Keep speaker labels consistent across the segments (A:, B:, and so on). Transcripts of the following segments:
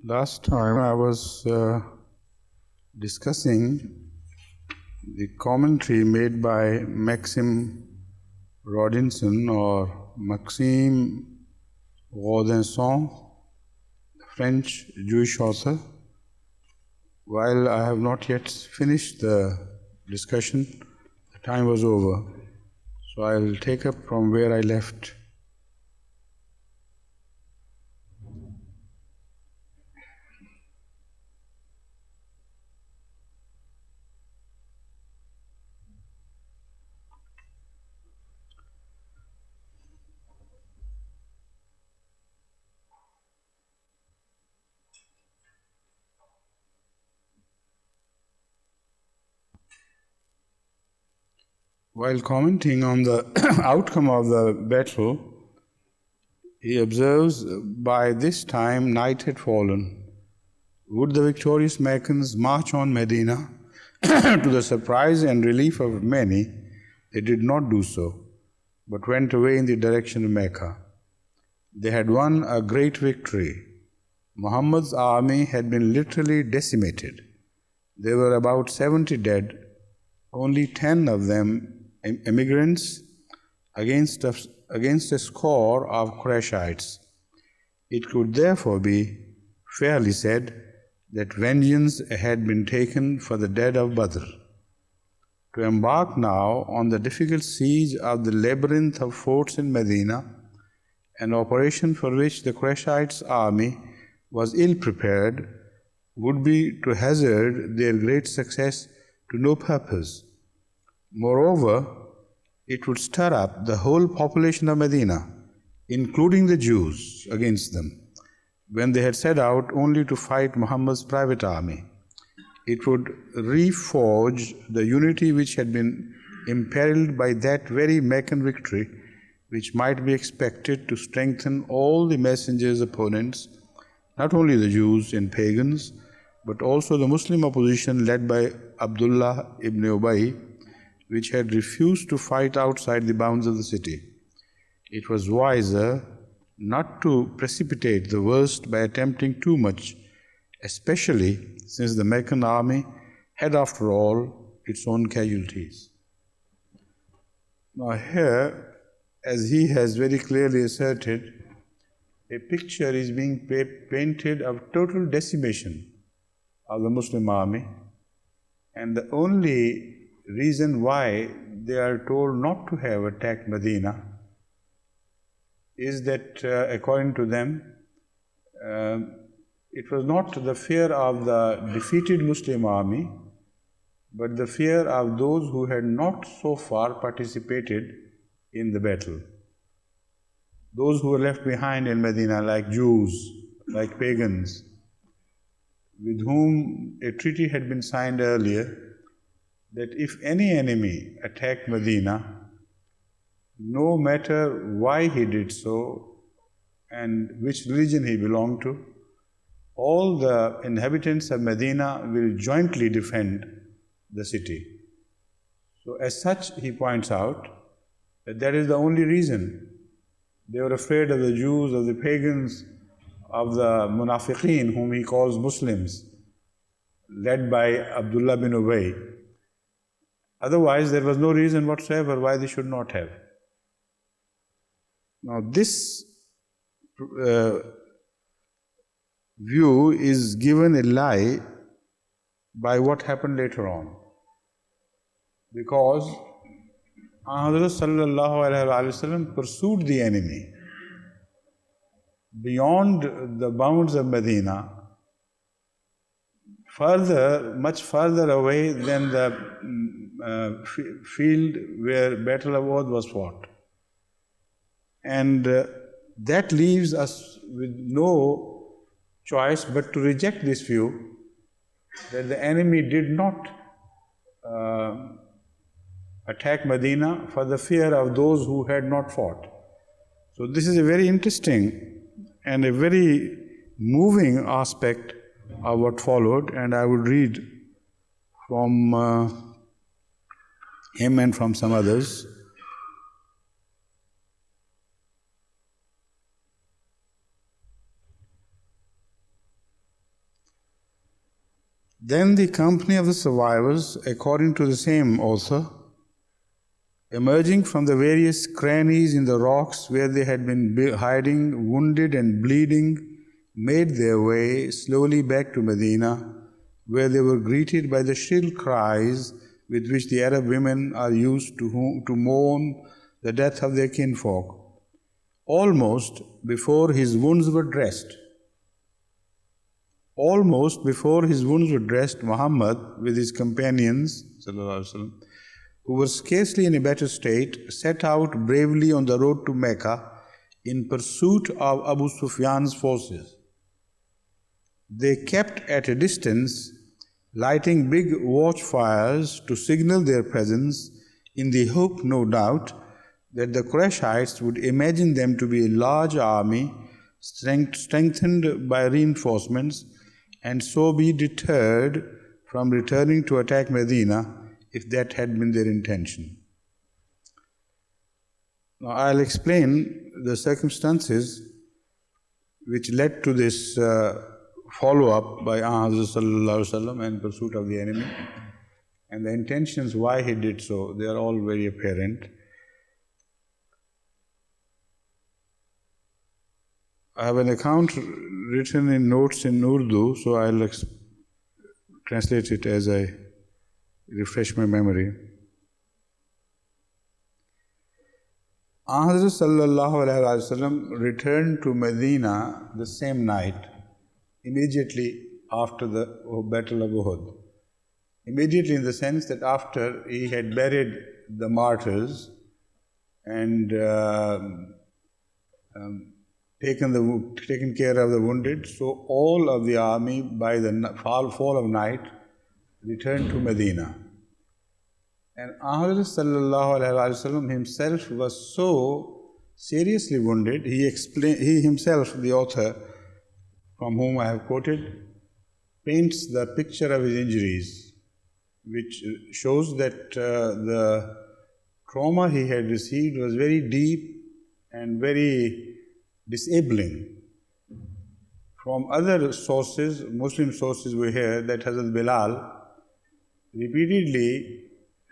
A: Last time I was discussing the commentary made by Maxime Rodinson or Maxime Rodinson, French Jewish author. While I have not yet finished the discussion, the time was over. So I'll take up from where I left. While commenting on the outcome of the battle, he observes, by this time night had fallen. Would the victorious Meccans march on Medina? To the surprise and relief of many, they did not do so, but went away in the direction of Mecca. They had won a great victory. Muhammad's army had been literally decimated. There were about 70 dead, only 10 of them immigrants against a score of Qurayshites. It could therefore be fairly said that vengeance had been taken for the dead of Badr. To embark now on the difficult siege of the labyrinth of forts in Medina, an operation for which the Qurayshites' army was ill prepared, would be to hazard their great success to no purpose. Moreover, it would stir up the whole population of Medina, including the Jews, against them, when they had set out only to fight Muhammad's private army. It would reforge the unity which had been imperiled by that very Meccan victory, which might be expected to strengthen all the messenger's opponents, not only the Jews and pagans, but also the Muslim opposition led by Abdullah ibn Ubay, which had refused to fight outside the bounds of the city. It was wiser not to precipitate the worst by attempting too much, especially since the Meccan army had, after all, its own casualties. Now here, as he has very clearly asserted, a picture is being painted of total decimation of the Muslim army, and the only reason why they are told not to have attacked Medina is that, according to them, it was not the fear of the defeated Muslim army, but the fear of those who had not so far participated in the battle. Those who were left behind in Medina, like Jews, like pagans, with whom a treaty had been signed earlier, that if any enemy attacked Medina, no matter why he did so and which religion he belonged to, all the inhabitants of Medina will jointly defend the city. So as such, he points out that that is the only reason. They were afraid of the Jews, of the pagans, of the munafiqeen, whom he calls Muslims, led by Abdullah bin Ubay. Otherwise, there was no reason whatsoever why they should not have. Now, this view is given a lie by what happened later on. Because Hazrat sallallahu alaihi wasallam pursued the enemy beyond the bounds of Medina, much further away than the field where Battle of Uhud was fought. And that leaves us with no choice but to reject this view that the enemy did not attack Medina for the fear of those who had not fought. So this is a very interesting and a very moving aspect of what followed, and I would read from him and from some others. Then the company of the survivors, according to the same author, emerging from the various crannies in the rocks where they had been hiding, wounded and bleeding, made their way slowly back to Medina, where they were greeted by the shrill cries with which the Arab women are used to mourn the death of their kinfolk. Almost before his wounds were dressed, Muhammad, with his companions, who were scarcely in a better state, set out bravely on the road to Mecca in pursuit of Abu Sufyan's forces. They kept at a distance, lighting big watchfires to signal their presence, in the hope, no doubt, that the Qurayshites would imagine them to be a large army strengthened by reinforcements, and so be deterred from returning to attack Medina, if that had been their intention. Now I'll explain the circumstances which led to this follow-up by Hazrat and pursuit of the enemy, and the intentions why he did so. They are all very apparent. I have an account written in notes in Urdu, so I'll translate it as I refresh my memory. Hazrat sallallahu alaihi wasallam returned to Medina the same night, immediately after the Battle of Uhud. Immediately in the sense that after he had buried the martyrs and taken care of the wounded, so all of the army by the fall of night returned to Medina. And Ahmad sallallahu alaihi wasallam himself was so seriously wounded, he himself, the author from whom I have quoted, paints the picture of his injuries, which shows that the trauma he had received was very deep and very disabling. From other sources, Muslim sources, we hear that Hazrat Bilal repeatedly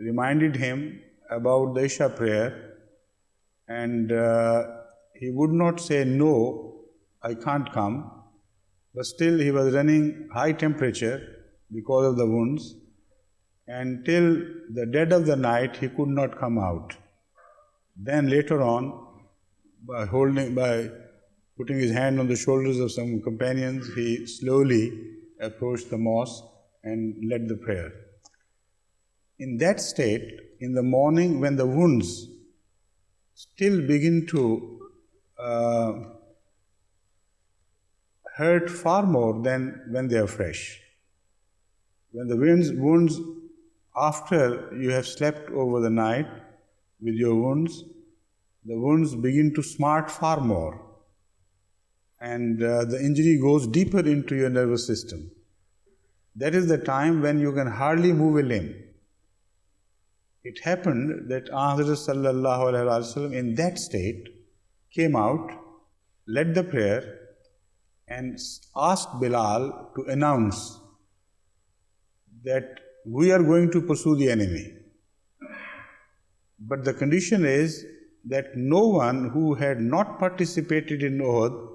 A: reminded him about the Isha prayer, and he would not say, no, I can't come, but still he was running high temperature because of the wounds, and till the dead of the night he could not come out. Then later on, by putting his hand on the shoulders of some companions, he slowly approached the mosque and led the prayer. In that state, in the morning when the wounds still begin to hurt far more than when they are fresh. When the wounds, after you have slept over the night with your wounds, the wounds begin to smart far more, and the injury goes deeper into your nervous system. That is the time when you can hardly move a limb. It happened that Hazrat sallallahu alaihi wasallam in that state came out, led the prayer, and asked Bilal to announce that we are going to pursue the enemy. But the condition is that no one who had not participated in Uhud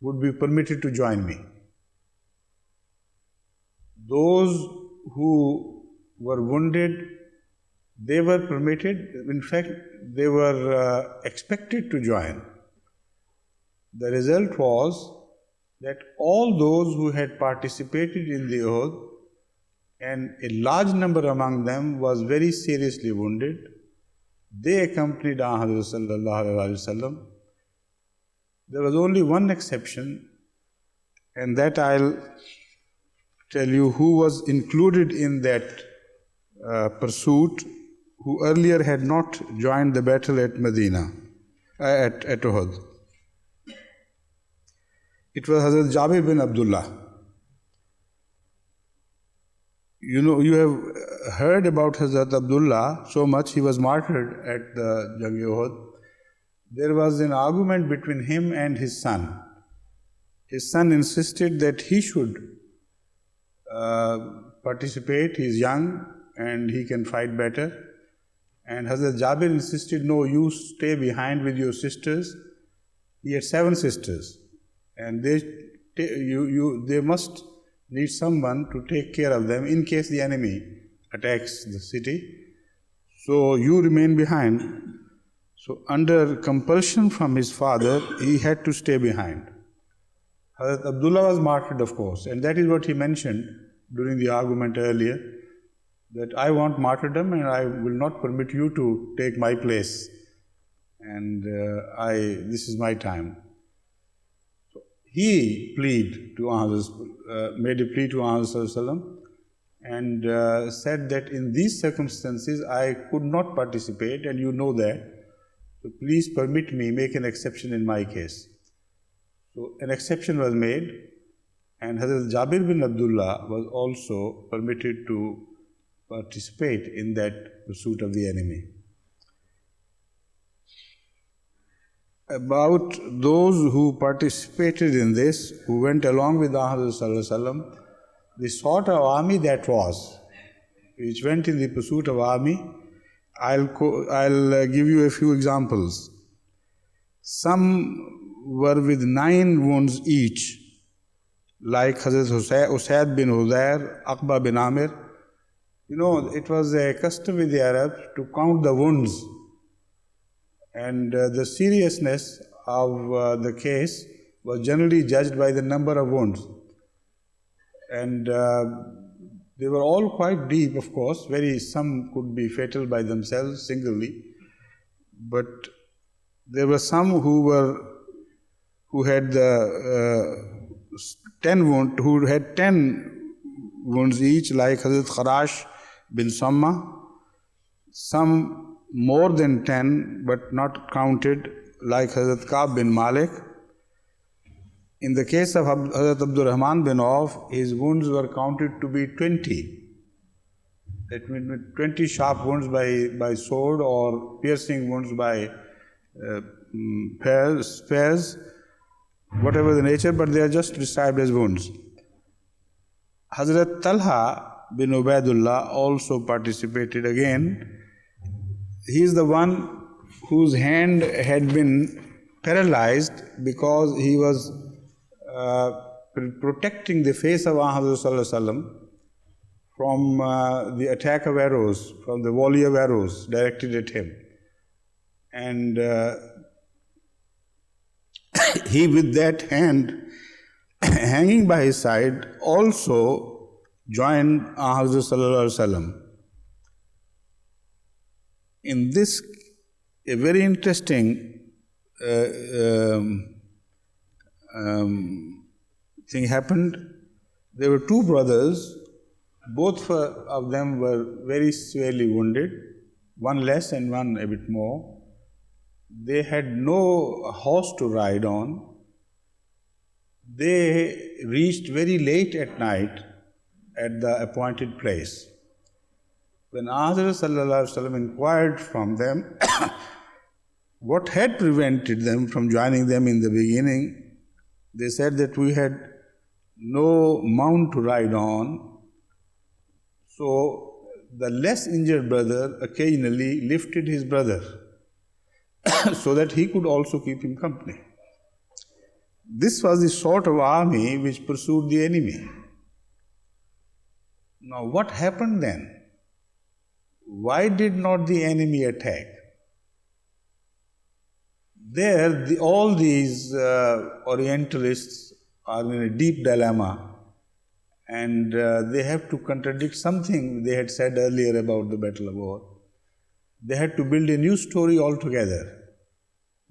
A: would be permitted to join me. Those who were wounded, they were permitted, in fact, they were expected to join. The result was that all those who had participated in the Uhud, and a large number among them was very seriously wounded, they accompanied Hazrat sallallahu alaihi wasallam. There was only one exception, and that I'll tell you who was included in that pursuit, who earlier had not joined the battle at Medina, at Uhud. It was Hazrat Jabir bin Abdullah. You know, you have heard about Hazrat Abdullah so much. He was martyred at the Jang Uhud. There was an argument between him and his son. His son insisted that he should participate. He's young and he can fight better. And Hazrat Jabir insisted, no, you stay behind with your sisters. He had 7 sisters, and they must need someone to take care of them in case the enemy attacks the city. So you remain behind. So under compulsion from his father, he had to stay behind. Hazrat Abdullah was martyred, of course, and that is what he mentioned during the argument earlier, that I want martyrdom and I will not permit you to take my place, and this is my time. So he made a plea to Muhammad and said that in these circumstances I could not participate, and you know that. So please permit me, make an exception in my case. So an exception was made, and Hazrat Jabir bin Abdullah was also permitted to participate in that pursuit of the enemy. About those who participated in this, who went along with Muhammad, the sort of army that was, which went in the pursuit of army, I'll give you a few examples. Some were with 9 wounds each, like Hazrat Usaid bin Huzair, Aqba bin Amir. You know, it was a custom with the Arabs to count the wounds, and the seriousness of the case was generally judged by the number of wounds. And they were all quite deep, of course. Some could be fatal by themselves, singly, but there were some who had 10 wounds each, like Hazrat Kharash bin Samma. Some more than 10, but not counted, like Hazrat Ka'b bin Malik. In the case of Hazrat Abdul Rahman bin Auf, his wounds were counted to be 20. That means 20 sharp wounds by sword, or piercing wounds by spears, whatever the nature, but they are just described as wounds. Hazrat Talha bin Ubaidullah also participated again. He is the one whose hand had been paralyzed because he was protecting the face of Muhammad from the attack of arrows, from the volley of arrows directed at him. And he, with that hand hanging by his side, also joined Muhammad. In this, a very interesting thing happened. There were 2 brothers. Both of them were very severely wounded, one less and one a bit more. They had no horse to ride on. They reached very late at night at the appointed place. When Muhammad inquired from them what had prevented them from joining them in the beginning, they said that we had no mount to ride on. So the less injured brother occasionally lifted his brother so that he could also keep him company. This was the sort of army which pursued the enemy. Now, what happened then? Why did not the enemy attack? All these Orientalists are in a deep dilemma, and they have to contradict something they had said earlier about the Battle of Uhud. They had to build a new story altogether.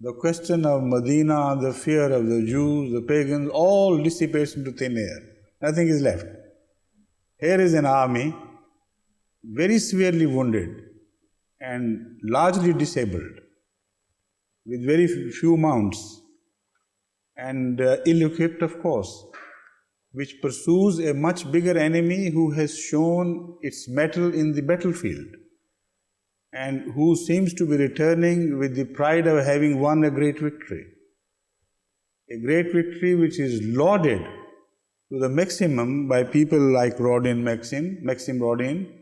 A: The question of Medina, the fear of the Jews, the pagans, all dissipates into thin air. Nothing is left. Here is an army very severely wounded and largely disabled, with very few mounts, and ill-equipped, of course, which pursues a much bigger enemy who has shown its mettle in the battlefield, and who seems to be returning with the pride of having won a great victory. A great victory which is lauded to the maximum by people like Maxim Rodin,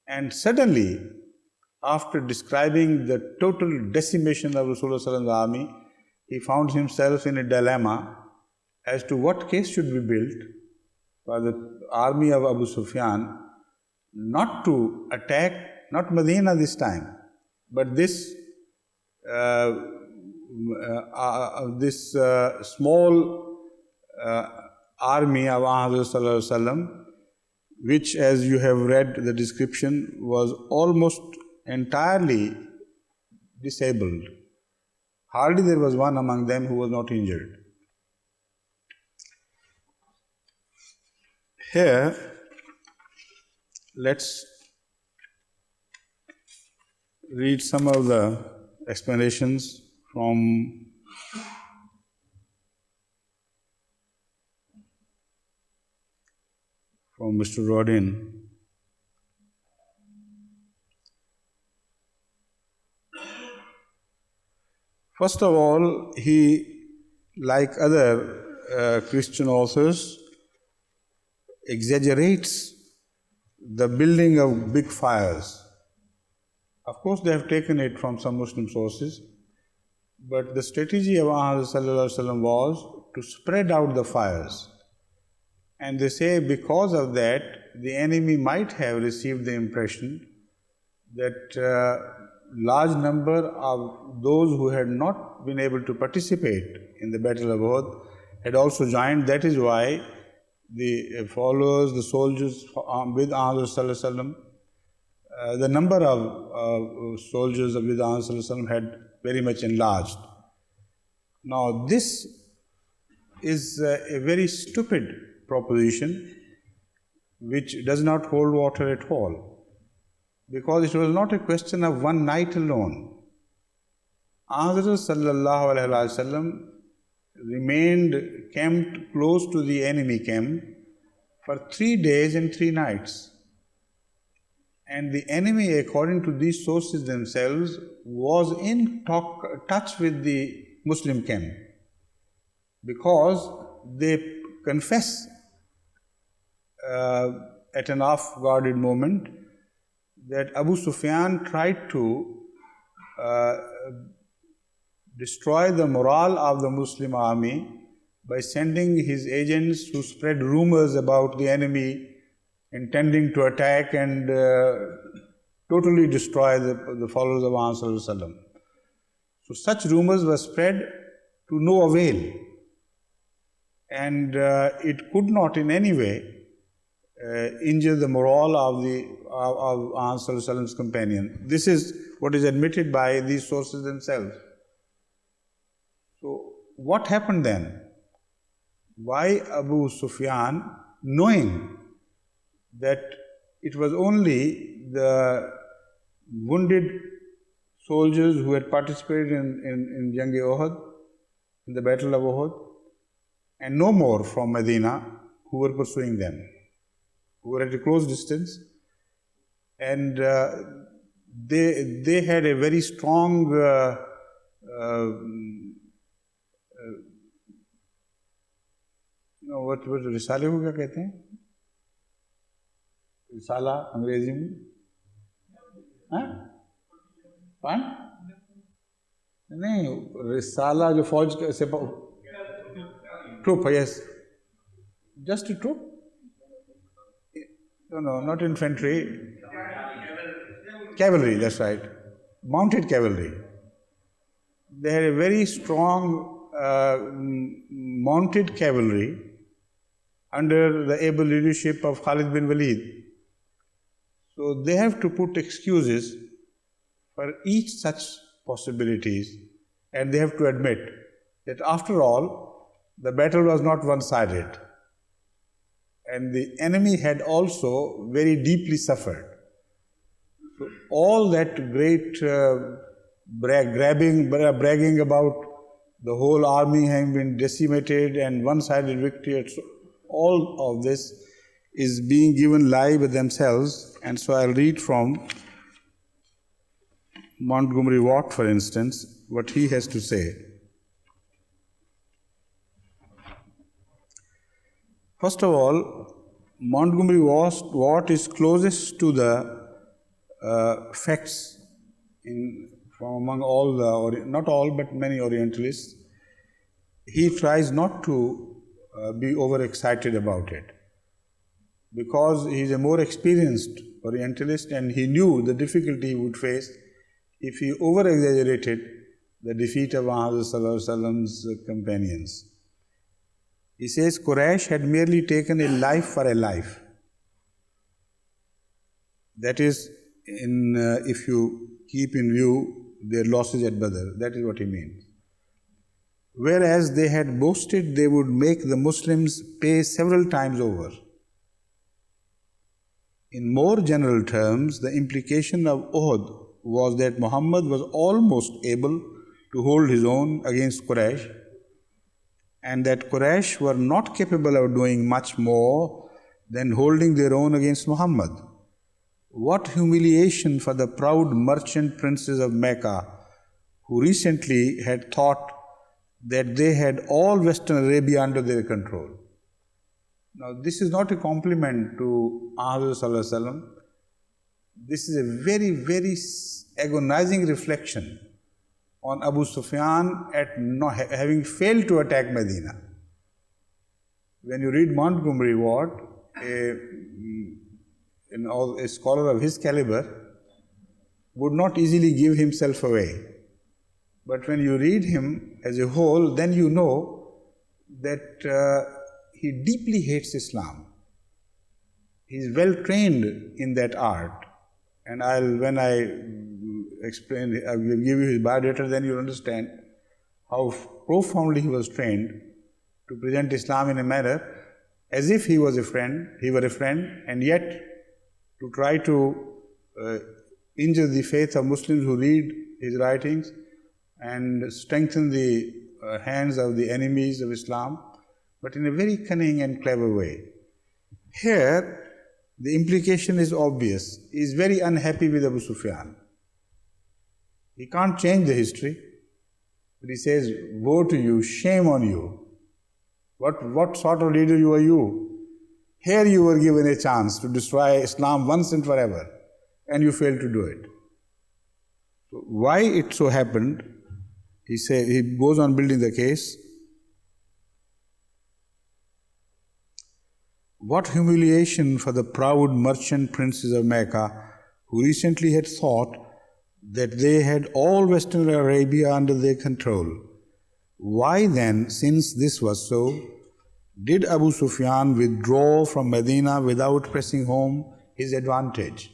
A: and suddenly, after describing the total decimation of Rasulullah's army, he found himself in a dilemma as to what case should be built for the army of Abu Sufyan not to attack, not Medina this time, but this small army of Muhammad, which, as you have read the description, was almost entirely disabled. Hardly there was one among them who was not injured. Here, let's read some of the explanations from Mr. Rodin. First of all, he, like other Christian authors, exaggerates the building of big fires. Of course, they have taken it from some Muslim sources, but the strategy of Muhammad was to spread out the fires. And they say because of that, the enemy might have received the impression that large number of those who had not been able to participate in the Battle of Uhud had also joined. That is why the followers, the soldiers with Muhammad, the number of soldiers with Muhammad had very much enlarged. Now, this is a very stupid proposition which does not hold water at all, because it was not a question of one night alone. Muhammad remained camped close to the enemy camp for 3 days and 3 nights. And the enemy, according to these sources themselves, was in touch with the Muslim camp, because they confess at an off-guarded moment that Abu Sufyan tried to destroy the morale of the Muslim army by sending his agents who spread rumors about the enemy intending to attack and totally destroy the followers of Muhammad. So such rumors were spread to no avail, and it could not in any way injure the morale of Muhammad's companion. This is what is admitted by these sources themselves. So what happened then? Why Abu Sufyan, knowing that it was only the wounded soldiers who had participated in Jang-e-Uhud, in the Battle of Uhud, and no more from Medina, who were pursuing them, who were at a close distance, and they had a very strong what रिसाले को क्या कहते हैं? रिसाला अंग्रेजी में? हाँ? पान? नहीं, रिसाला जो फौज से troop, yes, just a troop? No, not infantry. Cavalry, that's right. Mounted cavalry. They had a very strong mounted cavalry under the able leadership of Khalid bin Walid. So they have to put excuses for each such possibilities, and they have to admit that after all, the battle was not one-sided, and the enemy had also very deeply suffered. So all that great bragging about the whole army having been decimated and one-sided victory, all of this is being given lie by themselves. And so I'll read from Montgomery Watt, for instance, what he has to say. First of all, Montgomery Watt is closest to the facts from among all the, not all, but many Orientalists. He tries not to be overexcited about it because he is a more experienced Orientalist and he knew the difficulty he would face if he over-exaggerated the defeat of Muhammad's companions. He says Quraysh had merely taken a life for a life. That is, if you keep in view their losses at Badr, that is what he means. Whereas they had boasted they would make the Muslims pay several times over. In more general terms, the implication of Uhud was that Muhammad was almost able to hold his own against Quraysh, and that Quraysh were not capable of doing much more than holding their own against Muhammad. What humiliation for the proud merchant princes of Mecca, who recently had thought that they had all Western Arabia under their control. Now, this is not a compliment to Muhammad. This is a very, very agonizing reflection on Abu Sufyan at having failed to attack Medina. When you read Montgomery Watt, a scholar of his caliber would not easily give himself away. But when you read him as a whole, then you know that he deeply hates Islam. He is well trained in that art. And when I explain, I will give you his biodata, then you'll understand how profoundly he was trained to present Islam in a manner as if he were a friend, and yet to try to injure the faith of Muslims who read his writings and strengthen the hands of the enemies of Islam, but in a very cunning and clever way. Here, the implication is obvious. He is very unhappy with Abu Sufyan. He can't change the history, but he says, woe to you, shame on you. What sort of leader are you? Here you were given a chance to destroy Islam once and forever, and you failed to do it. So why it so happened, he goes on building the case. What humiliation for the proud merchant princes of Mecca, who recently had thought that they had all Western Arabia under their control. Why then, since this was so, did Abu Sufyan withdraw from Medina without pressing home his advantage?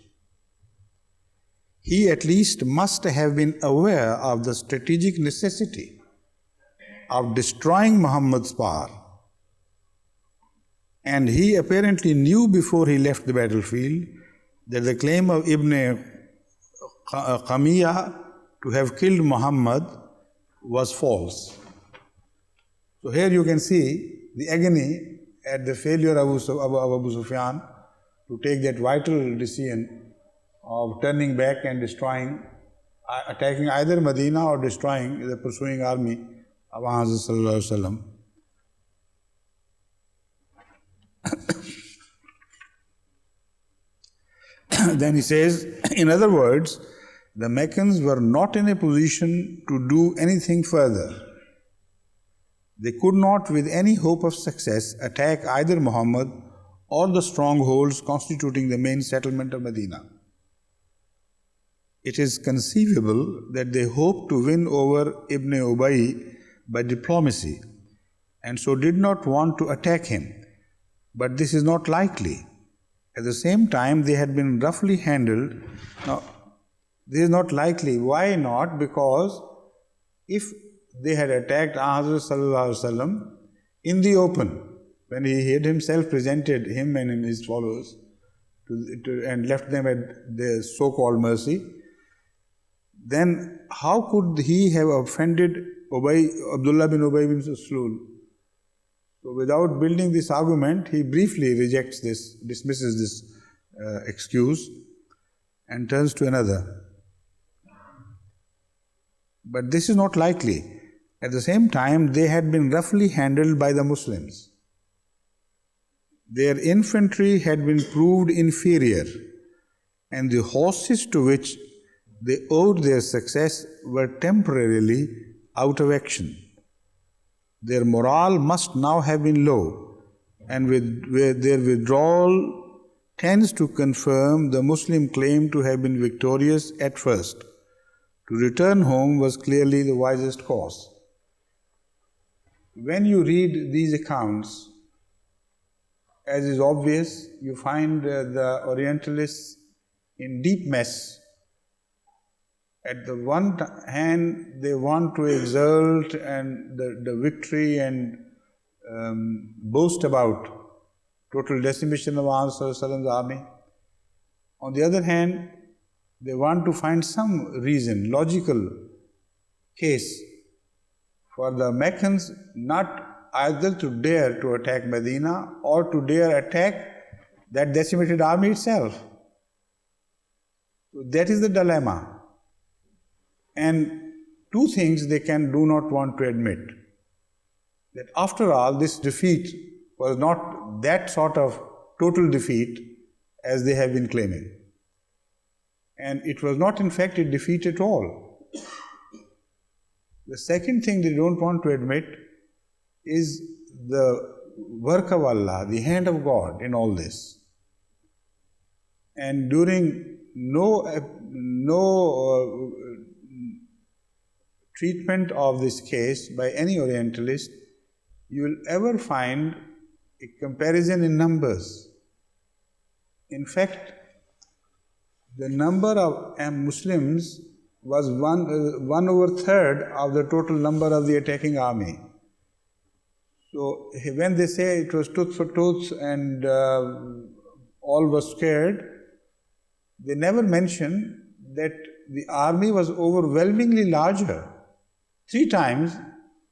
A: He at least must have been aware of the strategic necessity of destroying Muhammad's power. And he apparently knew before he left the battlefield that the claim of Ibn Qamiyah to have killed Muhammad was false. So here you can see the agony at the failure of Abu Sufyan to take that vital decision of turning back and destroying, attacking either Medina or destroying the pursuing army of Muhammad. Then he says, in other words, the Meccans were not in a position to do anything further. They could not, with any hope of success, attack either Muhammad or the strongholds constituting the main settlement of Medina. It is conceivable that they hoped to win over Ibn Ubay by diplomacy and so did not want to attack him. But this is not likely. At the same time, they had been roughly handled. Now, this is not likely. Why not? Because if they had attacked Hazrat in the open, when he had himself presented him and his followers and left them at their so-called mercy, then how could he have offended Abdullah bin Ubay bin Salul? So without building this argument, he briefly rejects this, dismisses this excuse and turns to another. But this is not likely. At the same time, they had been roughly handled by the Muslims. Their infantry had been proved inferior, and the horses to which they owed their success were temporarily out of action. Their morale must now have been low, and their withdrawal tends to confirm the Muslim claim to have been victorious at first. To return home was clearly the wisest course. When you read these accounts, as is obvious, you find the Orientalists in deep mess. At the one hand, they want to exalt and the victory and boast about total decimation of Muhammad's army. On the other hand, they want to find some reason, logical case for the Meccans not either to dare to attack Medina or to dare attack that decimated army itself. So that is the dilemma. And two things they do not want to admit. That after all, this defeat was not that sort of total defeat as they have been claiming. And it was not in fact a defeat at all. The second thing they don't want to admit is the work of Allah, the hand of God in all this. And during no treatment of this case by any Orientalist, you will ever find a comparison in numbers. In fact, the number of Muslims was 1/3 of the total number of the attacking army. So when they say it was tooth for tooth and all were scared, they never mention that the army was overwhelmingly larger, 3 times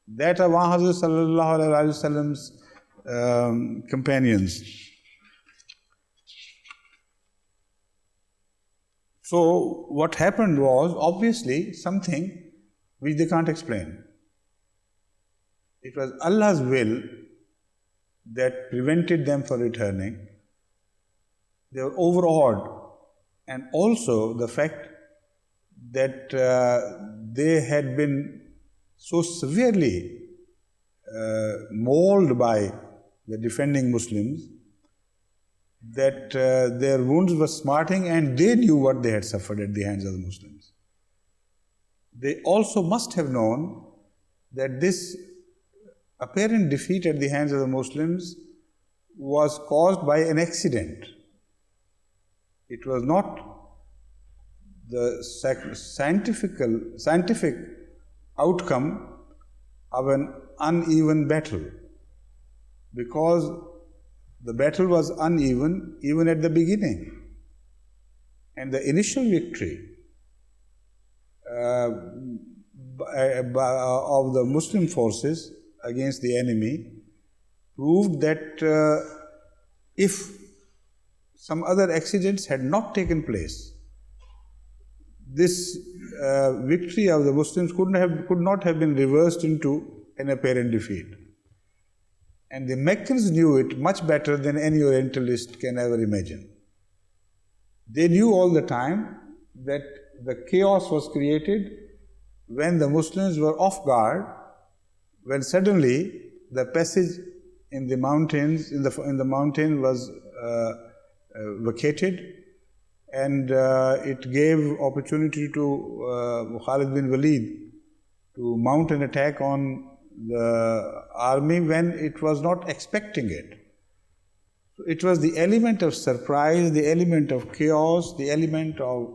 A: that of Muhammad sallallahu alaihi wasallam's companions. So what happened was obviously something which they can't explain. It was Allah's will that prevented them from returning. They were overawed, and also the fact that they had been so severely mauled by the defending Muslims that their wounds were smarting, and they knew what they had suffered at the hands of the Muslims. They also must have known that this apparent defeat at the hands of the Muslims was caused by an accident. It was not the scientific outcome of an uneven battle, because the battle was uneven even at the beginning, and the initial victory of the Muslim forces against the enemy proved that if some other accidents had not taken place, this victory of the Muslims could not have been reversed into an apparent defeat. And the Meccans knew it much better than any Orientalist can ever imagine. They knew all the time that the chaos was created when the Muslims were off guard, when suddenly the passage in the mountains, in the mountain was vacated, and it gave opportunity to Khalid bin Walid to mount an attack on the army when it was not expecting it. So it was the element of surprise, the element of chaos, the element of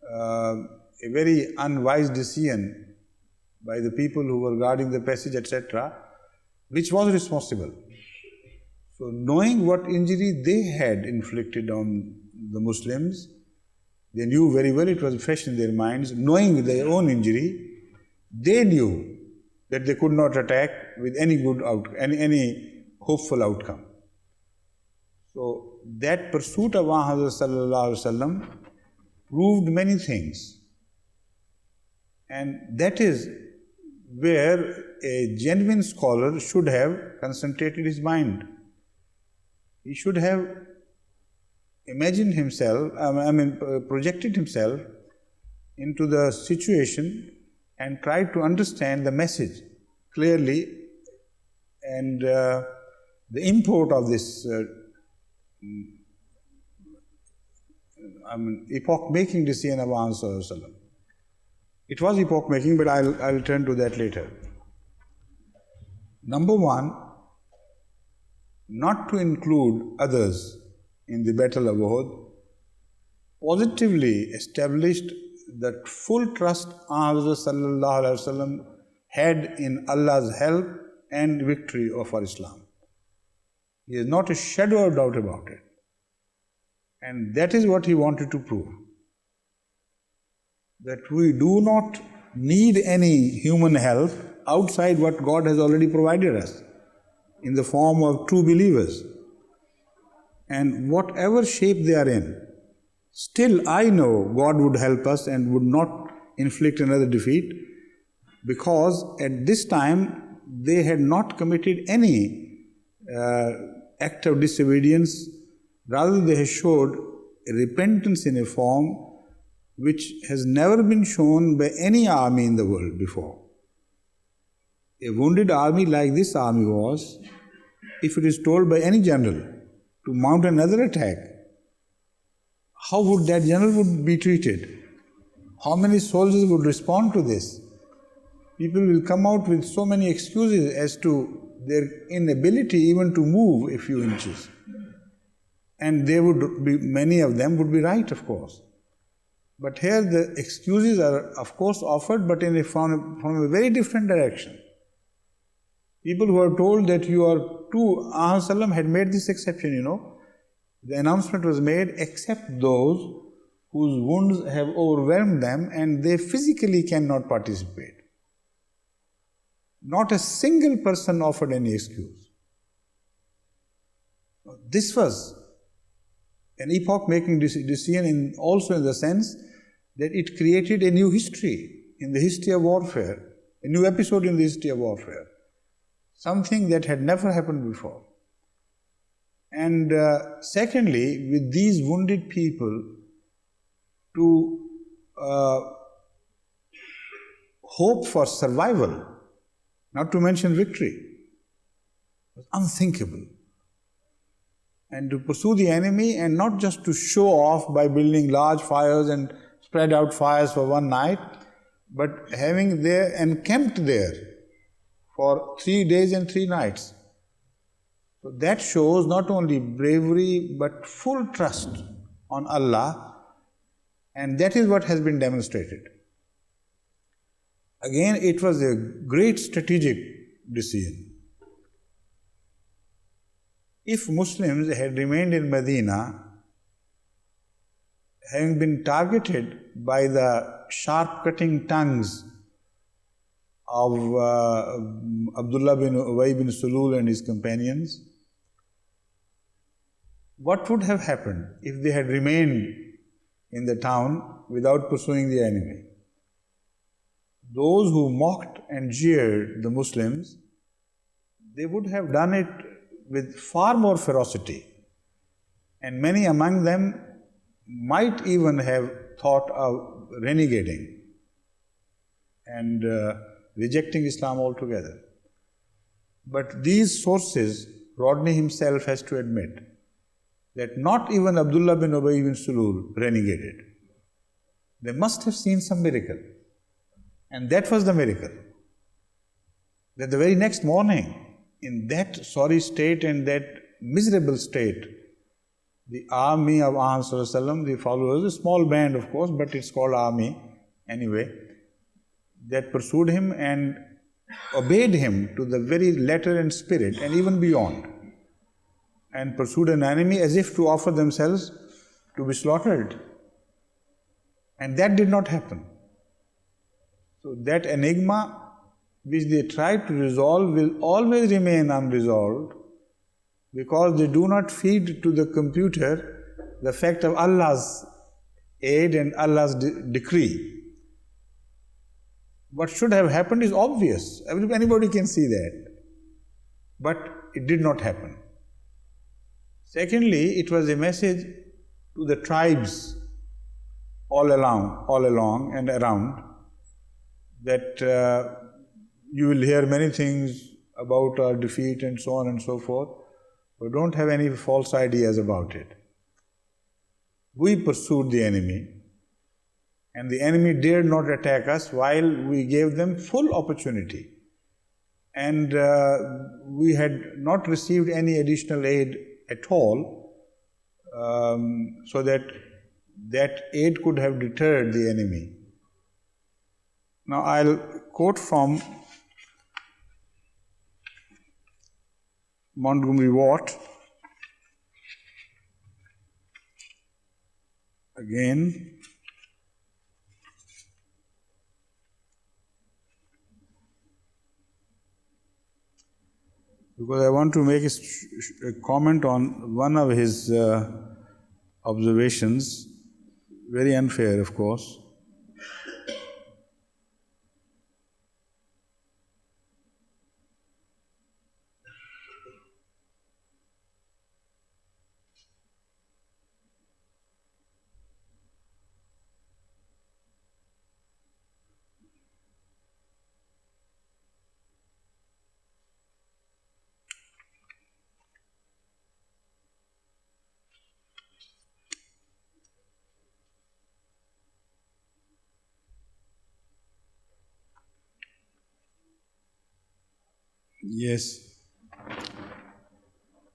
A: a very unwise decision by the people who were guarding the passage, etc., which was responsible. So knowing what injury they had inflicted on the Muslims, they knew very well, it was fresh in their minds. Knowing their own injury, they knew that they could not attack with any good any hopeful outcome. So that pursuit of Muhammad sallallahu alaihi wasallam proved many things, and that is where a genuine scholar should have concentrated his mind. he should have imagined himself, projected himself into the situation and tried to understand the message clearly and the import of this epoch-making decision of Muhammad. It was epoch-making, but I'll turn to that later. Number one, not to include others in the Battle of Uhud, positively established that full trust Muhammad had in Allah's help and victory for Islam. There is not a shadow of doubt about it. And that is what he wanted to prove. That we do not need any human help outside what God has already provided us in the form of true believers. And whatever shape they are in, still I know God would help us and would not inflict another defeat, because at this time they had not committed any act of disobedience. Rather, they have showed repentance in a form which has never been shown by any army in the world before. A wounded army like this army was, if it is told by any general to mount another attack, how would that general would be treated? How many soldiers would respond to this? People will come out with so many excuses as to their inability even to move a few inches. And they would be, many of them would be right, of course. But here the excuses are, of course, offered, but from a very different direction. People who are told that you are too, Muhammad had made this exception, The announcement was made, except those whose wounds have overwhelmed them and they physically cannot participate. Not a single person offered any excuse. This was an epoch-making decision also in the sense that it created a new history in the history of warfare, a new episode in the history of warfare, something that had never happened before. And secondly, with these wounded people, to hope for survival, not to mention victory, was unthinkable. And to pursue the enemy, and not just to show off by building large fires and spread out fires for one night, but having there encamped there for 3 days and 3 nights. So that shows not only bravery, but full trust on Allah, and that is what has been demonstrated. Again, it was a great strategic decision. If Muslims had remained in Medina, having been targeted by the sharp-cutting tongues of Abdullah bin Ubay bin Sulul and his companions, what would have happened if they had remained in the town without pursuing the enemy? Those who mocked and jeered the Muslims, they would have done it with far more ferocity, and many among them might even have thought of renegading and rejecting Islam altogether. But these sources, Rodney himself has to admit that not even Abdullah bin Ubay bin Sulul renegaded. They must have seen some miracle, and that was the miracle. That the very next morning, in that sorry state and that miserable state, the army of Muhammad, the followers, a small band of course, but it's called army anyway, that pursued him and obeyed him to the very letter and spirit and even beyond, and pursued an enemy as if to offer themselves to be slaughtered. And that did not happen. So that enigma which they tried to resolve will always remain unresolved, because they do not feed to the computer the fact of Allah's aid and Allah's decree. What should have happened is obvious. Anybody can see that. But it did not happen. Secondly, it was a message to the tribes all along and around, that you will hear many things about our defeat and so on and so forth, but don't have any false ideas about it. We pursued the enemy, and the enemy dared not attack us while we gave them full opportunity. And we had not received any additional aid at all, so that aid could have deterred the enemy. Now I'll quote from Montgomery Watt again. Because I want to make a comment on one of his observations, very unfair, of course. Yes.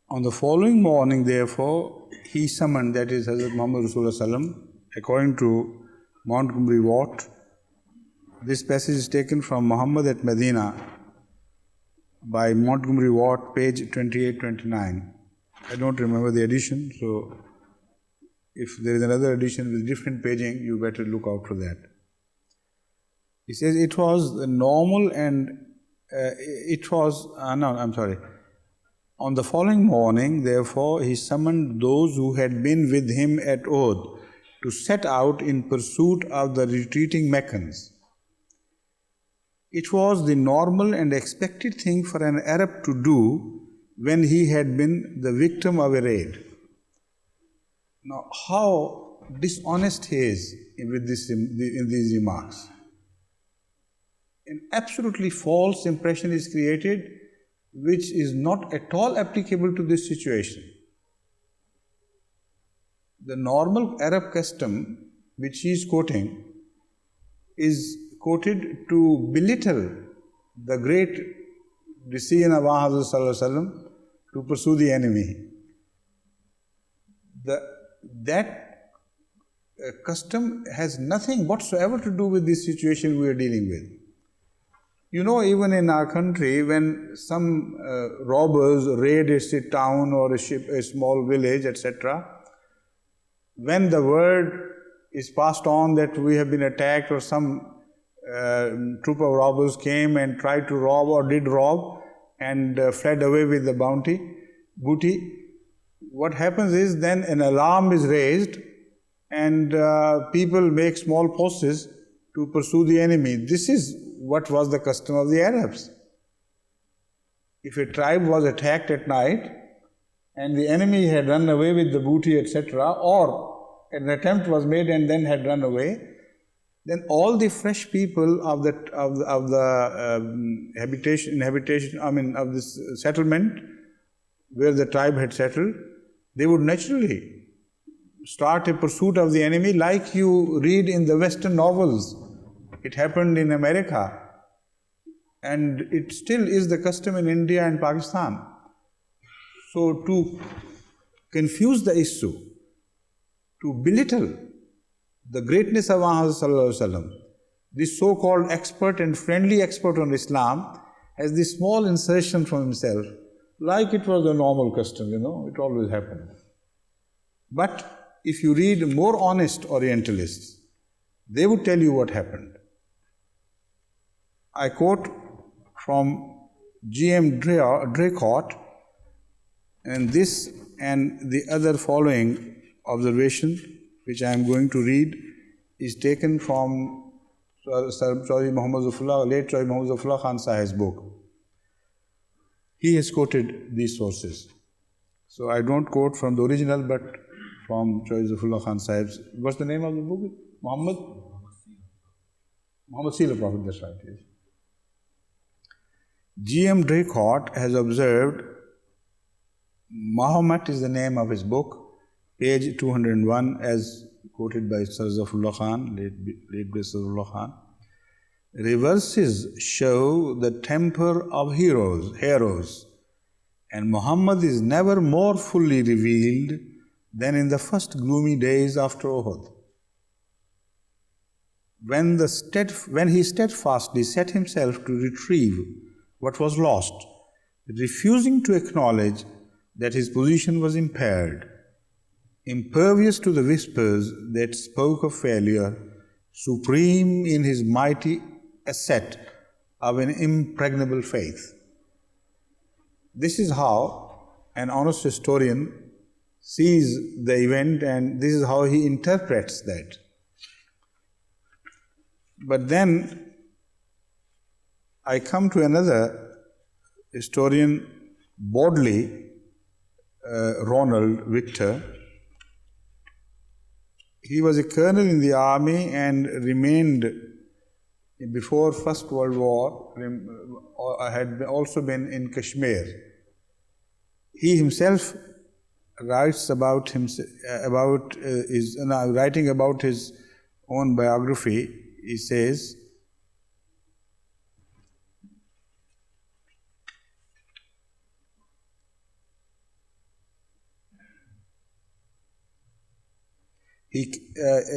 A: On the following morning, therefore, he summoned, that is Hazrat Muhammad Rasulullah, according to Montgomery Watt. This passage is taken from Muhammad at Medina by Montgomery Watt, page 28-29. I don't remember the edition, so if there is another edition with different paging, you better look out for that. He says it was normal and On the following morning, therefore, he summoned those who had been with him at Uhud to set out in pursuit of the retreating Meccans. It was the normal and expected thing for an Arab to do when he had been the victim of a raid. Now, how dishonest he is in these remarks. An absolutely false impression is created, which is not at all applicable to this situation. The normal Arab custom, which he is quoting, is quoted to belittle the great decision of Hazrat to pursue the enemy. That custom has nothing whatsoever to do with this situation we are dealing with. You know, even in our country, when some robbers raid a town or a small village, etc., when the word is passed on that we have been attacked, or some troop of robbers came and tried to rob or did rob and fled away with the booty, what happens is then an alarm is raised and people make small posts to pursue the enemy. This is what was the custom of the Arabs. If a tribe was attacked at night and the enemy had run away with the booty, etc., or an attempt was made and then had run away, then all the fresh people of this settlement where the tribe had settled, they would naturally start a pursuit of the enemy, like you read in the Western novels. It happened in America, and it still is the custom in India and Pakistan. So to confuse the issue, to belittle the greatness of Muhammad, this so-called expert and friendly expert on Islam has this small insertion from himself, like it was a normal custom, it always happened. But if you read more honest Orientalists, they would tell you what happened. I quote from G.M. Draycott, and this and the other following observation, which I am going to read, is taken from Chaudhry Muhammad Zafrullah, late Chaudhry Muhammad Zafrullah Khan Sahib's book. He has quoted these sources. So I don't quote from the original, but from Choizafullah Khan Sahib's. What's the name of the book? Muhammad Seal of Prophet, that's right. Yes. G.M. Draycott has observed, Muhammad is the name of his book, page 201, as quoted by Sarzafullah Khan, late Sarzafullah Khan. Reverses show the temper of heroes, and Muhammad is never more fully revealed than in the first gloomy days after Uhud. When he steadfastly set himself to retrieve what was lost, refusing to acknowledge that his position was impaired, impervious to the whispers that spoke of failure, supreme in his mighty asset of an impregnable faith. This is how an honest historian sees the event, and this is how he interprets that. But then I come to another historian, Bodley, Ronald Victor. He was a colonel in the army and remained before First World War, had also been in Kashmir. He himself writes about writing about his own biography. He says,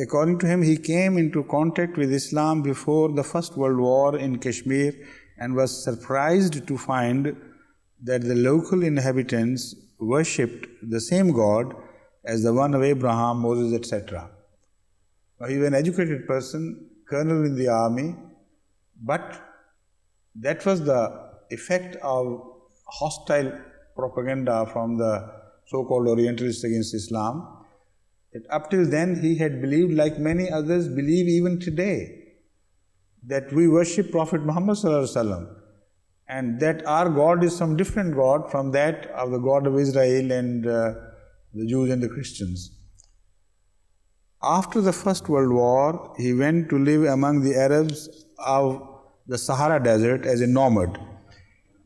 A: according to him, he came into contact with Islam before the First World War in Kashmir and was surprised to find that the local inhabitants worshipped the same God as the one of Abraham, Moses, etc. Now, he was an educated person, colonel in the army, but that was the effect of hostile propaganda from the so-called Orientalists against Islam. That up till then he had believed, like many others believe even today, that we worship Prophet Muhammad ﷺ, and that our God is some different God from that of the God of Israel and the Jews and the Christians. After the First World War, he went to live among the Arabs of the Sahara Desert as a nomad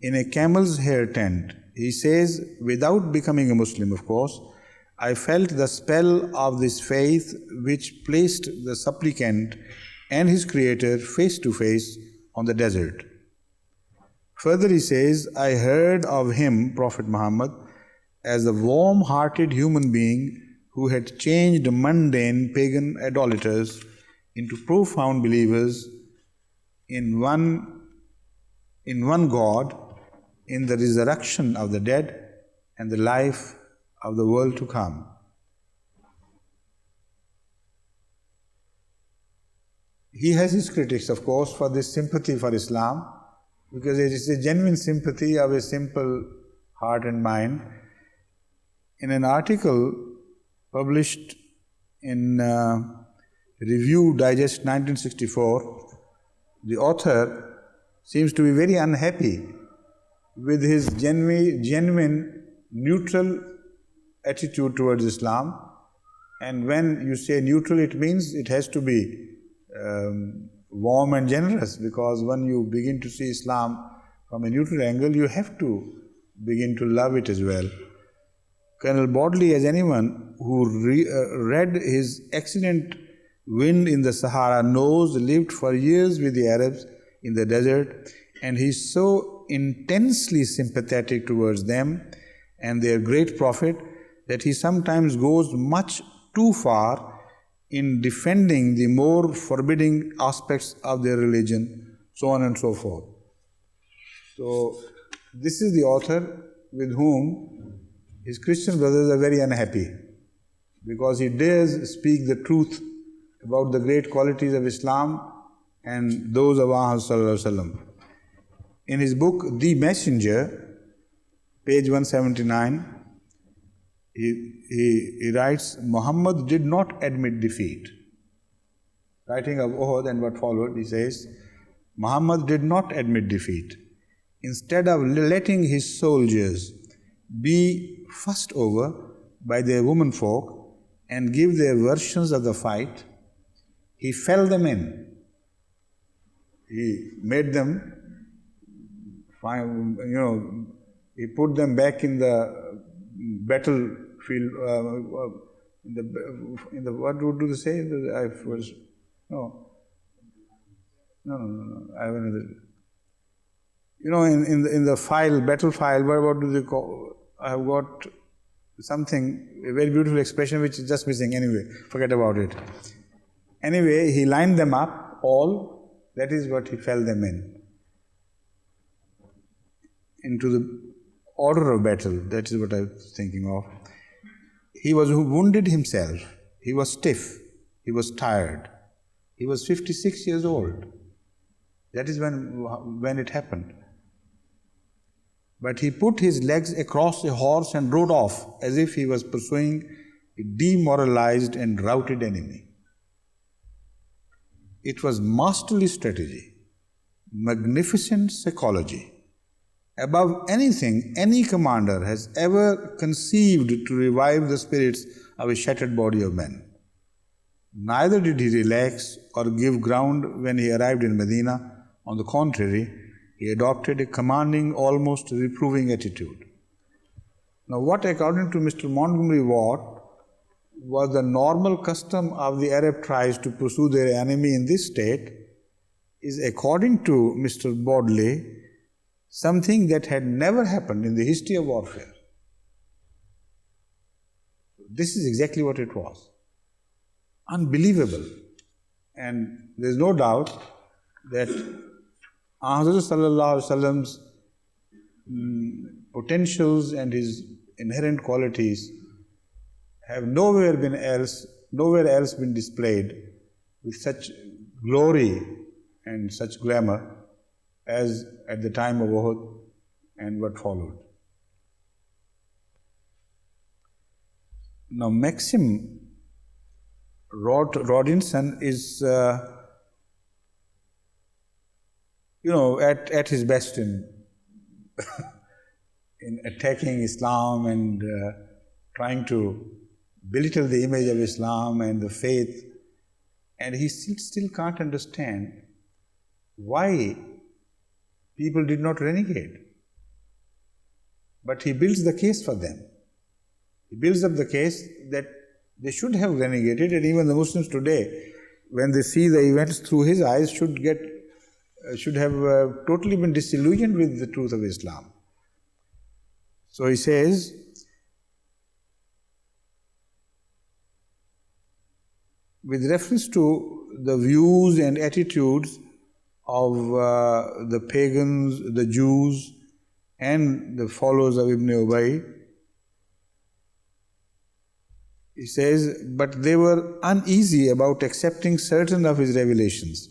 A: in a camel's hair tent. He says, without becoming a Muslim, of course, I felt the spell of this faith which placed the supplicant and his Creator face to face on the desert. Further he says, I heard of him, Prophet Muhammad, as a warm-hearted human being who had changed mundane pagan idolaters into profound believers in one God, in the resurrection of the dead and the life of the world to come. He has his critics, of course, for this sympathy for Islam, because it is a genuine sympathy of a simple heart and mind. In an article published in Review Digest 1964, the author seems to be very unhappy with his genuine neutral attitude towards Islam. And when you say neutral, it means it has to be warm and generous, because when you begin to see Islam from a neutral angle, you have to begin to love it as well. Colonel Bodley, as anyone who read his excellent Wind in the Sahara knows, lived for years with the Arabs in the desert, and he's so intensely sympathetic towards them and their great prophet that he sometimes goes much too far in defending the more forbidding aspects of their religion, so on and so forth. So this is the author with whom his Christian brothers are very unhappy, because he dares speak the truth about the great qualities of Islam and those of Muhammad. In his book, The Messenger, page 179, he writes, Muhammad did not admit defeat. Writing of Uhud and what followed, he says, Muhammad did not admit defeat. Instead of letting his soldiers be fussed over by their womenfolk and give their versions of the fight, he fell them in. He made them, he put them back in the battlefield, in the what do they say? I have another. In the battle file, what do they call? I have got something, a very beautiful expression which is just missing. Anyway, forget about it. Anyway, he lined them up all. That is what he fell them into the order of battle. That is what I was thinking of. He was wounded himself. He was stiff. He was tired. He was 56 years old. That is when it happened. But he put his legs across a horse and rode off as if he was pursuing a demoralized and routed enemy. It was masterly strategy, magnificent psychology. Above anything any commander has ever conceived to revive the spirits of a shattered body of men. Neither did he relax or give ground when he arrived in Medina. On the contrary, he adopted a commanding, almost reproving attitude. Now, what according to Mr. Montgomery Watt was the normal custom of the Arab tribes to pursue their enemy in this state is, according to Mr. Bodley, something that had never happened in the history of warfare. This is exactly what it was. Unbelievable. And there's no doubt that Hazrat Sallallahu Alaihi Wasallam's potentials and his inherent qualities have nowhere else been displayed with such glory and such glamour as at the time of Uhud and what followed. Now, Maxim Rodinson is, at his best in attacking Islam and trying to belittle the image of Islam and the faith, and he still can't understand why people did not renegade. But he builds the case for them. He builds up the case that they should have renegated, and even the Muslims today, when they see the events through his eyes, should have totally been disillusioned with the truth of Islam. So he says, with reference to the views and attitudes of the pagans, the Jews, and the followers of Ibn Ubay, he says, but they were uneasy about accepting certain of his revelations.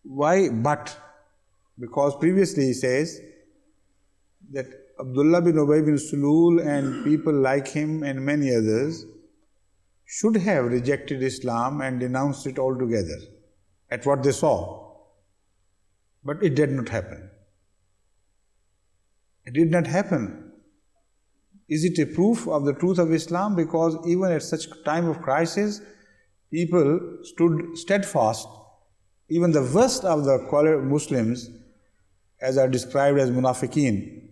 A: Why but? Because previously he says that Abdullah bin Ubay bin Sulul and people like him and many others should have rejected Islam and denounced it altogether at what they saw. But it did not happen. It did not happen. Is it a proof of the truth of Islam? Because even at such time of crisis, people stood steadfast. Even the worst of the Muslims, as are described as munafiqeen,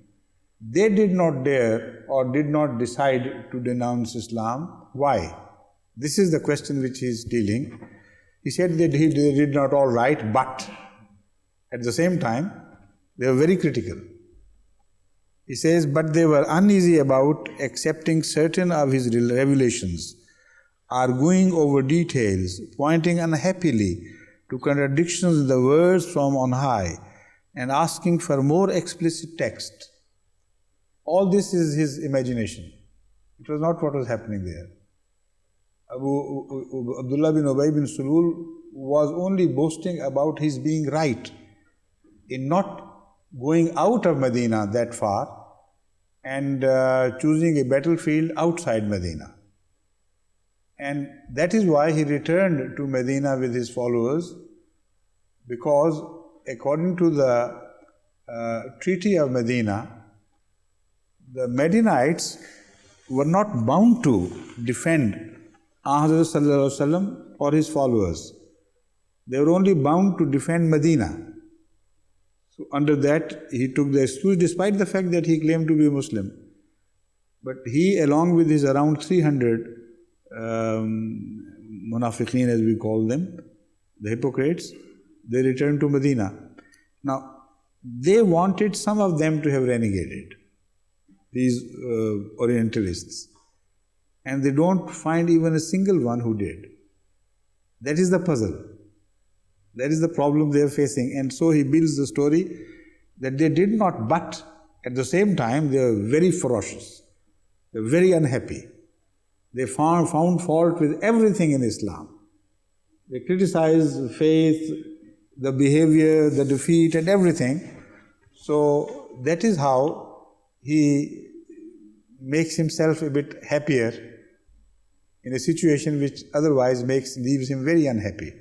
A: they did not dare or did not decide to denounce Islam. Why? This is the question which he is dealing. He said that they did not all right, but at the same time, they were very critical. He says, but they were uneasy about accepting certain of his revelations, arguing over details, pointing unhappily to contradictions in the words from on high, and asking for more explicit text. All this is his imagination. It was not what was happening there. Abdullah bin Ubay bin Sulul was only boasting about his being right in not going out of Medina that far and choosing a battlefield outside Medina. And that is why he returned to Medina with his followers, because according to the Treaty of Medina, the Medinites were not bound to defend Hazrat Sallallahu Alaihi Wasallam or his followers. They were only bound to defend Medina. So under that, he took the excuse, despite the fact that he claimed to be a Muslim. But he, along with his around 300 munafiqeen, as we call them, the hypocrites, they returned to Medina. Now, they wanted some of them to have renegated, these Orientalists. And they don't find even a single one who did. That is the puzzle. That is the problem they are facing. And so he builds the story that they did not, but at the same time they are very ferocious. They are very unhappy. They found fault with everything in Islam. They criticize faith, the behavior, the defeat and everything. So that is how he makes himself a bit happier in a situation which otherwise leaves him very unhappy.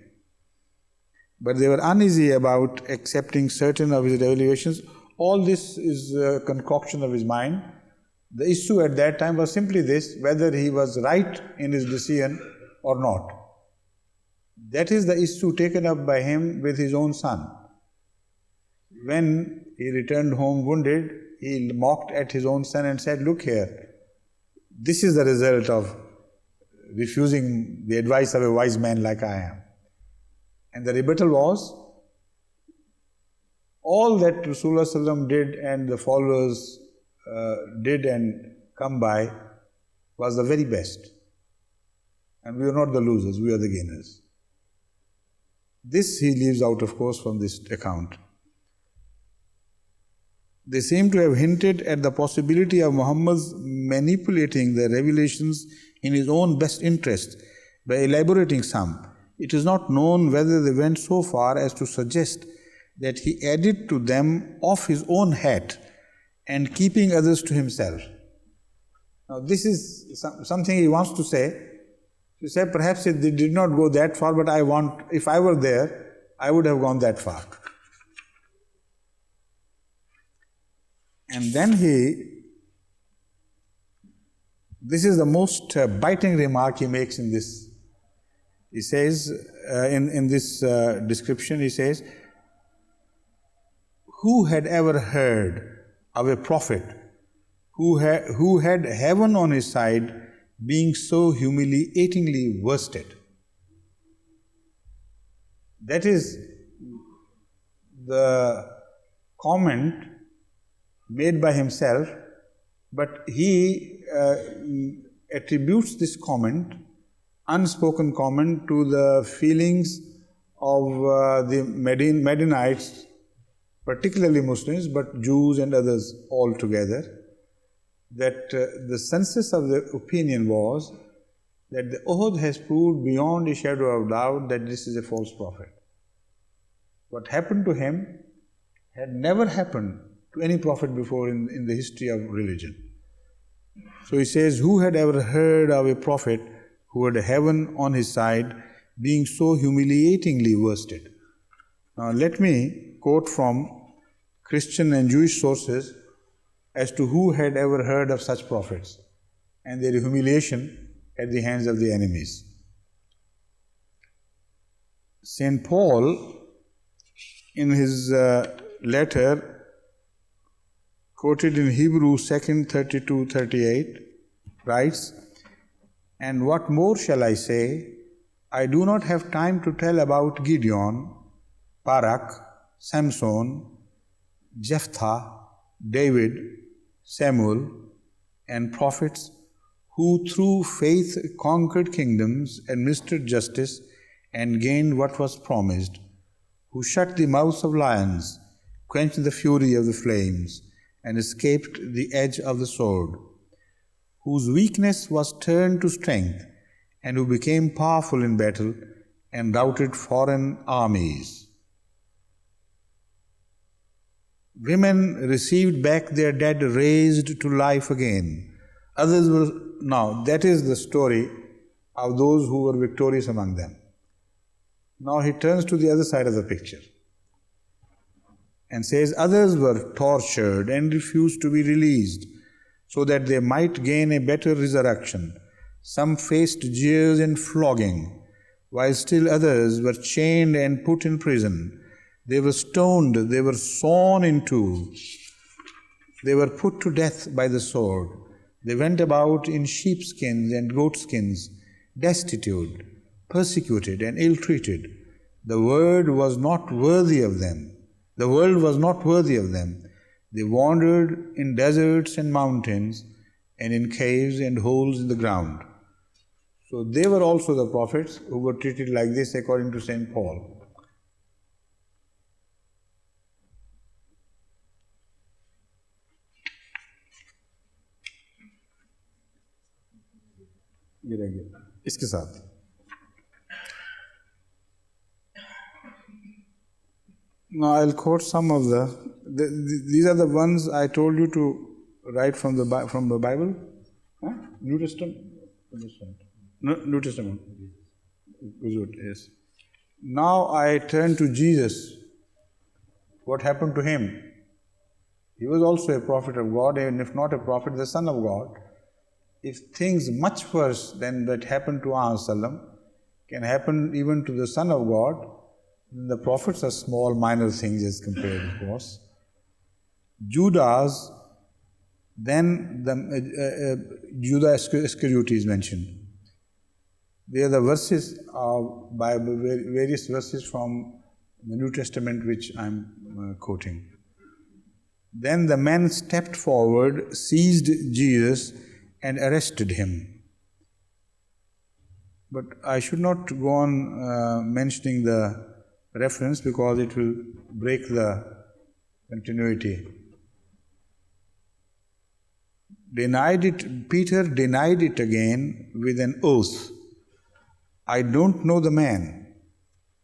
A: But they were uneasy about accepting certain of his revelations. All this is a concoction of his mind. The issue at that time was simply this, whether he was right in his decision or not. That is the issue taken up by him with his own son. When he returned home wounded, he mocked at his own son and said, "Look here, this is the result of refusing the advice of a wise man like I am." And the rebuttal was, all that Rasulullah ﷺ did and the followers did and come by was the very best. And we are not the losers, we are the gainers. This he leaves out, of course, from this account. They seem to have hinted at the possibility of Muhammad's manipulating the revelations in his own best interest by elaborating some. It is not known whether they went so far as to suggest that he added to them off his own hat and keeping others to himself. Now this is something he wants to say. He said, perhaps they did not go that far, but if I were there, I would have gone that far. And then this is the most biting remark he makes in this. He says, in this description, he says, who had ever heard of a prophet who had heaven on his side being so humiliatingly worsted? That is the comment made by himself, but he attributes this comment, unspoken comment, to the feelings of the Medinites, particularly Muslims, but Jews and others all together, that the census of the opinion was that the Uhud has proved beyond a shadow of doubt that this is a false prophet. What happened to him had never happened to any prophet before in the history of religion. So he says, who had ever heard of a prophet who had heaven on his side being so humiliatingly worsted? Now let me quote from Christian and Jewish sources as to who had ever heard of such prophets and their humiliation at the hands of the enemies. St. Paul, in his letter quoted in Hebrews 2, 32-38, writes, "And what more shall I say? I do not have time to tell about Gideon, Barak, Samson, Jephthah, David, Samuel, and prophets who through faith conquered kingdoms, administered justice, and gained what was promised, who shut the mouths of lions, quenched the fury of the flames, and escaped the edge of the sword, whose weakness was turned to strength, and who became powerful in battle and routed foreign armies. Women received back their dead raised to life again. Others were..." Now, that is the story of those who were victorious among them. Now he turns to the other side of the picture. and says others were tortured and refused to be released so that they might gain a better resurrection. Some faced jeers and flogging, while still others were chained and put in prison. They were stoned, they were sawn in two, they were put to death by the sword. They went about in sheepskins and goatskins, destitute, persecuted and ill-treated. The world was not worthy of them. The world was not worthy of them. They wandered in deserts and mountains and in caves and holes in the ground. So they were also the prophets who were treated like this according to St. Paul. इसके साथ now I'll quote some of these are the ones I told you to write from the Bible. New Testament? New Testament. Good, yes. Now I turn to Jesus. What happened to him? He was also a prophet of God, and if not a prophet, the Son of God. If things much worse than that happened to Sallam can happen even to the Son of God, then the prophets are small, minor things as compared, of course. Judas, then Judas Iscariot is mentioned. They are the verses of Bible, various verses from the New Testament which I'm quoting. Then the men stepped forward, seized Jesus, and arrested him. But I should not go on mentioning the reference because it will break the continuity. Peter denied it again with an oath. I don't know the man.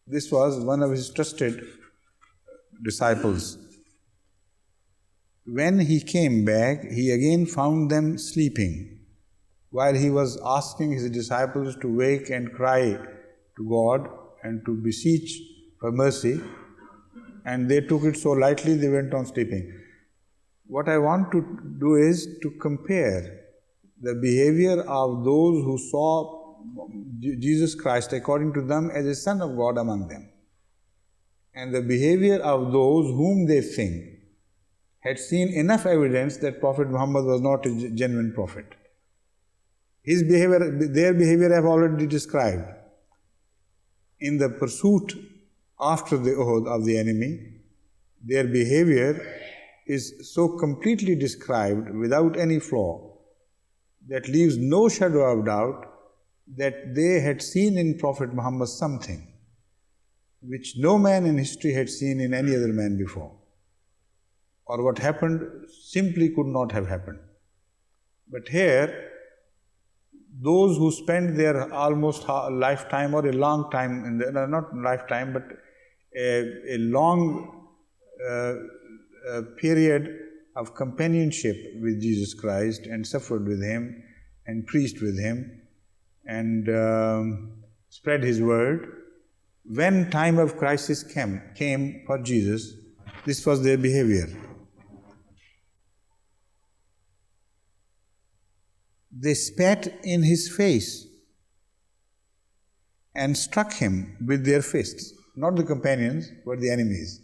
A: This was one of his trusted disciples. When he came back, he again found them sleeping, while he was asking his disciples to wake and cry to God and to beseech for mercy, and they took it so lightly they went on sleeping. What I want to do is to compare the behavior of those who saw Jesus Christ according to them as a Son of God among them, and the behavior of those whom they think had seen enough evidence that Prophet Muhammad was not a genuine prophet. His behavior, their behavior I have already described. In the pursuit after the Uhud of the enemy, their behavior is so completely described without any flaw that leaves no shadow of doubt that they had seen in Prophet Muhammad something which no man in history had seen in any other man before. Or what happened simply could not have happened. But here, those who spend their almost lifetime or a long time, not lifetime, but a long period of companionship with Jesus Christ and suffered with Him and preached with Him and spread His word. When time of crisis came for Jesus, this was their behavior. They spat in His face and struck Him with their fists, not the companions, but the enemies.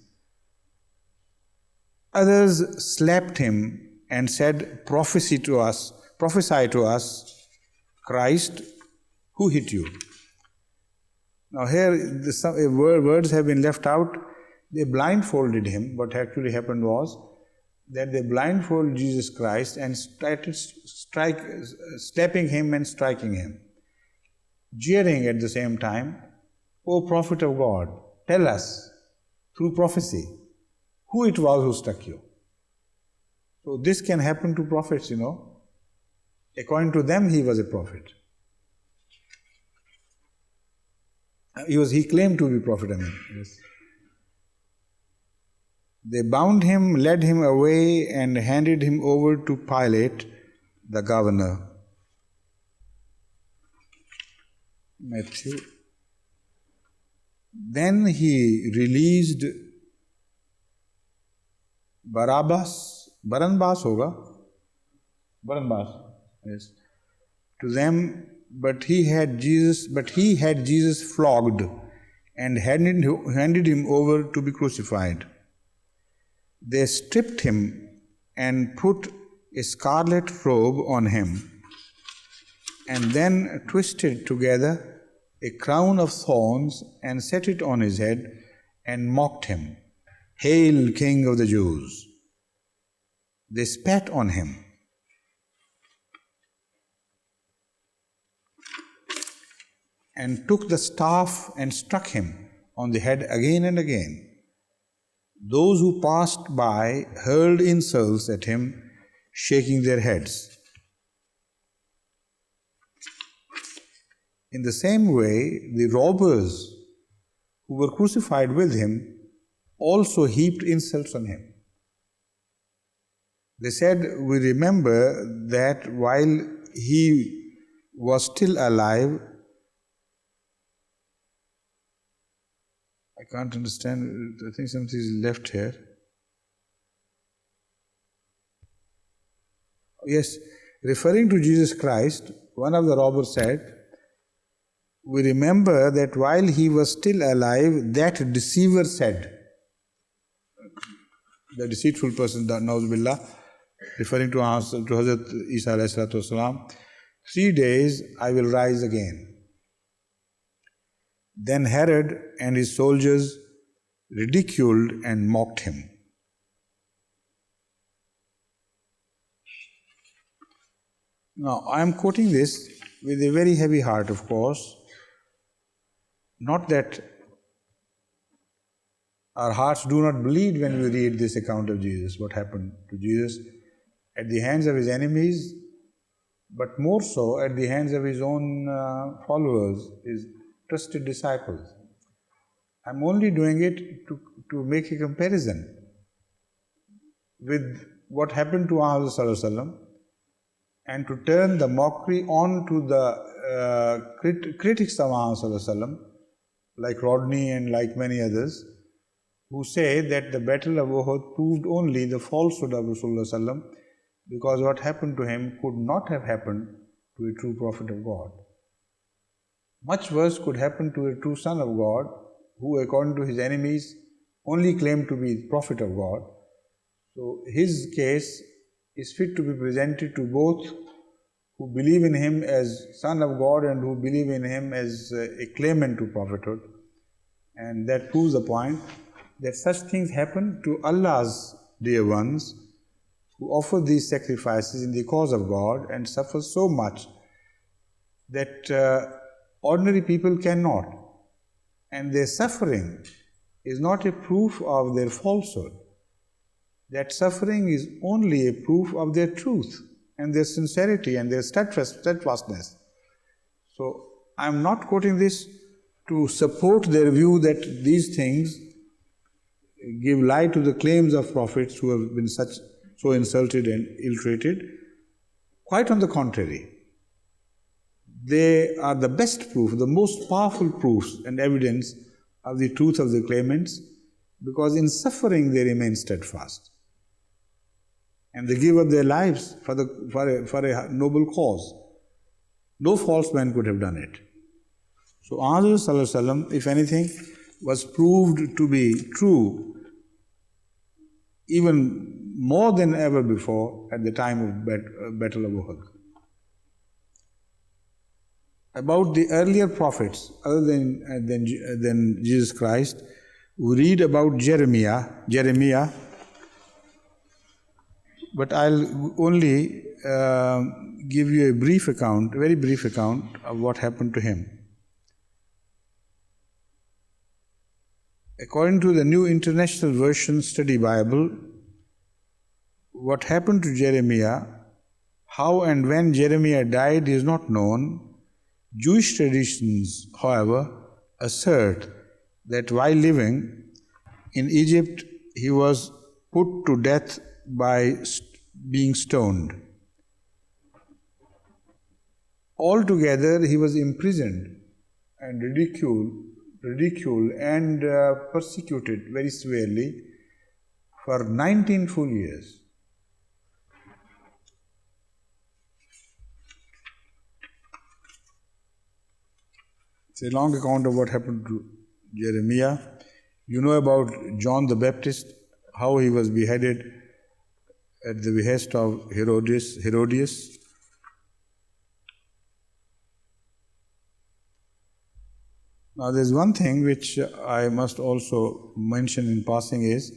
A: Others slapped Him and said, prophesy to us, Christ, who hit you? Now here, words have been left out. They blindfolded Him. What actually happened was that they blindfolded Jesus Christ and started slapping Him and striking Him, jeering at the same time, O prophet of God, tell us through prophecy who it was who struck you. So this can happen to prophets, According to them, he was a prophet. He claimed to be prophet, yes. They bound him, led him away, and handed him over to Pilate, the governor. Matthew. Then he released Barnabas hoga, Barnabas, yes, to them, but he had Jesus flogged and handed him over to be crucified. They stripped him and put a scarlet robe on him, and then twisted together a crown of thorns and set it on his head and mocked him. "Hail, King of the Jews!" They spat on him and took the staff and struck him on the head again and again. Those who passed by hurled insults at him, shaking their heads. In the same way, the robbers who were crucified with him also heaped insults on him. They said, "We remember that while he was still alive," I can't understand, I think something is left here. Yes, referring to Jesus Christ, one of the robbers said, "We remember that while he was still alive, that deceiver said," the deceitful person, Nauzubillah, referring to Hazrat Isa alayhi salatu wasalam, "3 days I will rise again." Then Herod and his soldiers ridiculed and mocked him. Now, I am quoting this with a very heavy heart, of course. Not that our hearts do not bleed when we read this account of Jesus, what happened to Jesus at the hands of his enemies, but more so at the hands of his own followers, his trusted disciples. I'm only doing it to make a comparison with what happened to Muhammad Sallallahu Alaihi Wasallam and to turn the mockery on to the critics of Muhammad Sallallahu Alaihi Wasallam, like Rodney and like many others, who say that the battle of Uhud proved only the falsehood of Rasulullah Sallallahu Alaihi Wasallam, because what happened to him could not have happened to a true prophet of God. Much worse could happen to a true son of God, who according to his enemies only claimed to be the prophet of God. So his case is fit to be presented to both who believe in him as son of God and who believe in him as a claimant to prophethood. And that proves the point that such things happen to Allah's dear ones who offer these sacrifices in the cause of God and suffer so much that ordinary people cannot. And their suffering is not a proof of their falsehood. That suffering is only a proof of their truth and their sincerity and their steadfastness. So I am not quoting this to support their view that these things give lie to the claims of prophets who have been so insulted and ill-treated. Quite on the contrary. They are the best proof, the most powerful proofs and evidence of the truth of the claimants, because in suffering they remain steadfast. And they give up their lives for a noble cause. No false man could have done it. So Muhammad Sallallahu Alaihi Wasallam, if anything, was proved to be true even more than ever before at the time of Battle of Uhud. About the earlier prophets, other than Jesus Christ, we read about Jeremiah, but I'll only give you a very brief account of what happened to him. According to the New International Version Study Bible, what happened to Jeremiah, how and when Jeremiah died is not known. Jewish traditions, however, assert that while living in Egypt, he was put to death by being stoned. Altogether, he was imprisoned and ridiculed and persecuted very severely for 19 full years. It's a long account of what happened to Jeremiah. You know about John the Baptist, how he was beheaded at the behest of Herodias. Now there's one thing which I must also mention in passing is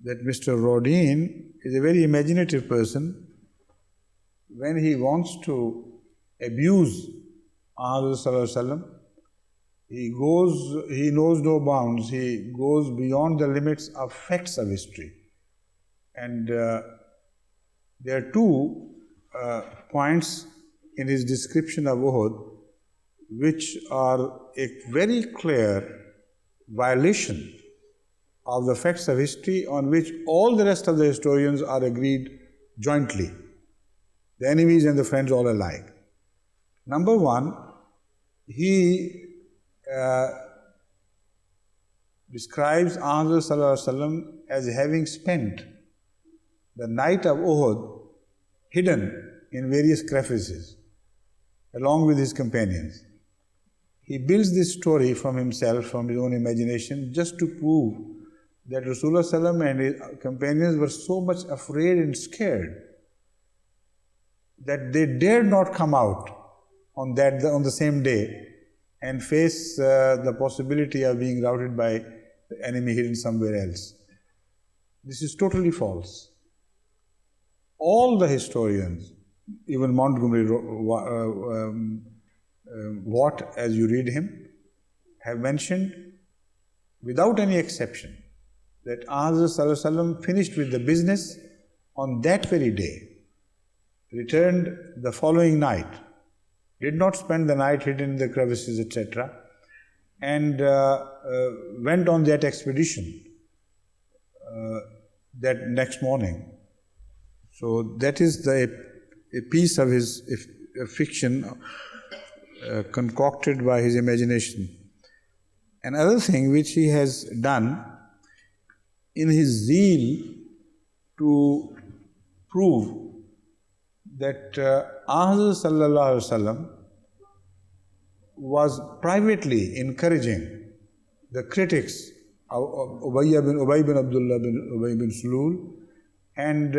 A: that Mr. Rodin is a very imaginative person. When he wants to abuse Muhammad, he knows no bounds. He goes beyond the limits of facts of history. And there are two points in his description of Uhud which are a very clear violation of the facts of history on which all the rest of the historians are agreed jointly, the enemies and the friends all alike. Number one, he describes Muhammad as having spent the night of Uhud hidden in various crevices along with his companions. He builds this story from himself, from his own imagination, just to prove that Rasulullah and his companions were so much afraid and scared that they dared not come out on the same day and face the possibility of being routed by the enemy hidden somewhere else. This is totally false. All the historians, even Montgomery Watt, as you read him, have mentioned without any exception that Muhammad finished with the business on that very day, returned the following night, did not spend the night hidden in the crevices, etc., and went on that expedition that next morning. So that is a piece of his fiction concocted by his imagination. Another thing which he has done in his zeal to prove that Muhammad was privately encouraging the critics of Ubay bin Abdullah bin Ubay bin Sulul and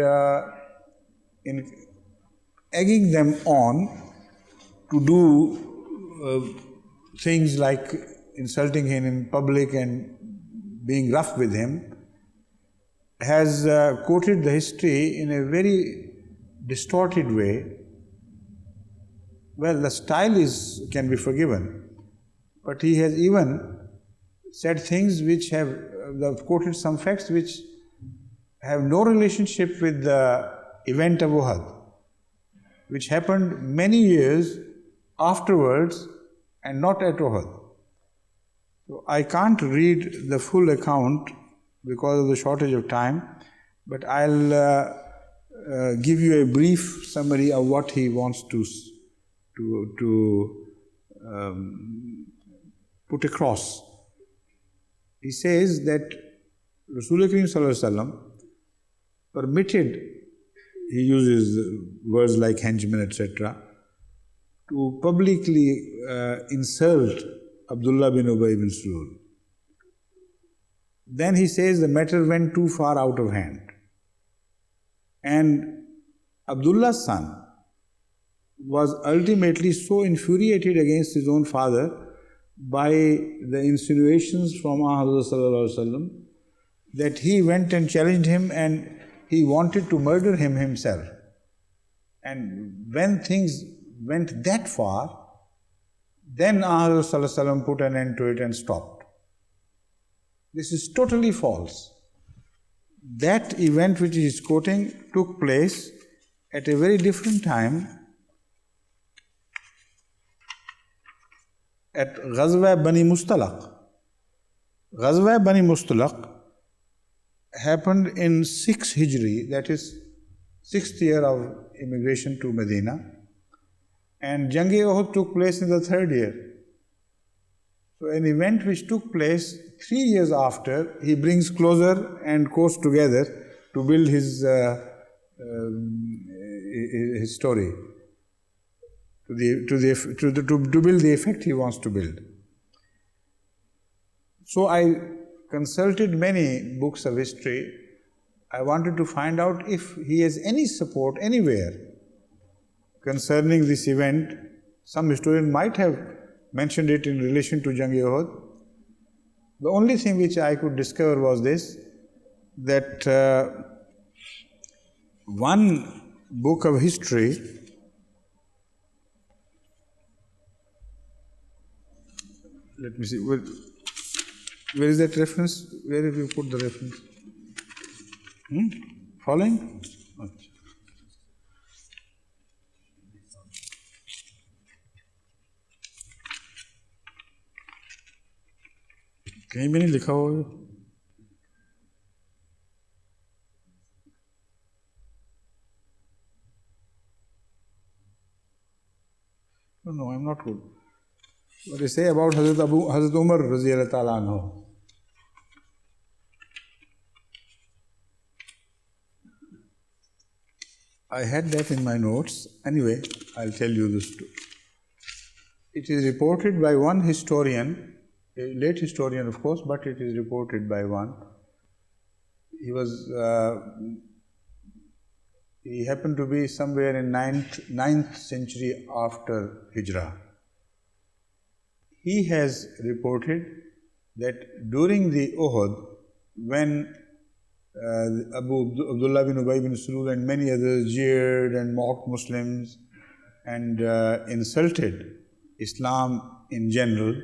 A: in egging them on to do things like insulting him in public and being rough with him, has quoted the history in a very distorted way. Well, the style can be forgiven, but he has even said things which have quoted some facts which have no relationship with the event of Uhud, which happened many years afterwards and not at Uhud. So I can't read the full account because of the shortage of time, but I'll give you a brief summary of what he wants to put across. He says that Rasulullah permitted, he uses words like henchmen, etc., to publicly insult Abdullah bin Ubay bin Sulul. Then he says the matter went too far out of hand. And Abdullah's son was ultimately so infuriated against his own father by the insinuations from Muhammad that he went and challenged him and he wanted to murder him himself. And when things went that far, then Muhammad put an end to it and stopped. This is totally false. That event which he is quoting took place at a very different time at Ghazwa Bani Mustalaq. Ghazwa Bani Mustalaq happened in 6 Hijri, that is 6th year of immigration to Medina, and Jang-e Uhud took place in the 3rd year. So an event which took place 3 years after, he brings closer and quotes together to build his story, to build the effect he wants to build. So I consulted many books of history. I wanted to find out if he has any support anywhere concerning this event. Some historian might have mentioned it in relation to Jang-e-Uhud. The only thing which I could discover was this, that one book of history, let me see, where is that reference? Where have you put the reference? Following? कहीं भी नहीं लिखा हुआ. No, I'm not good. What they say about Hazrat Umar Raziyallahu Ta'ala anhu. I had that in my notes. Anyway, I'll tell you this too. It is reported by one historian, a late historian of course, but it is reported by one. He happened to be somewhere in 9th century after Hijrah. He has reported that during the Uhud, when Abdullah bin Ubay bin Salul and many others jeered and mocked Muslims and insulted Islam in general,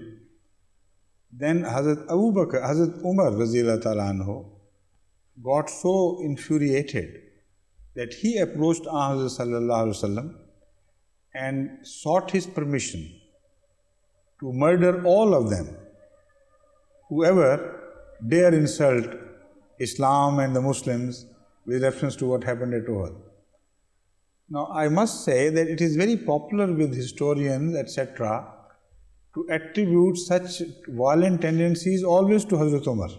A: then Hazrat Umar Raziyallahu Ta'ala anhu got so infuriated that he approached Hazrat Sallallahu Alaihi Wasallam and sought his permission to murder all of them, whoever dare insult Islam and the Muslims with reference to what happened at Uhud. Now, I must say that it is very popular with historians, etc., to attribute such violent tendencies always to Hazrat Umar.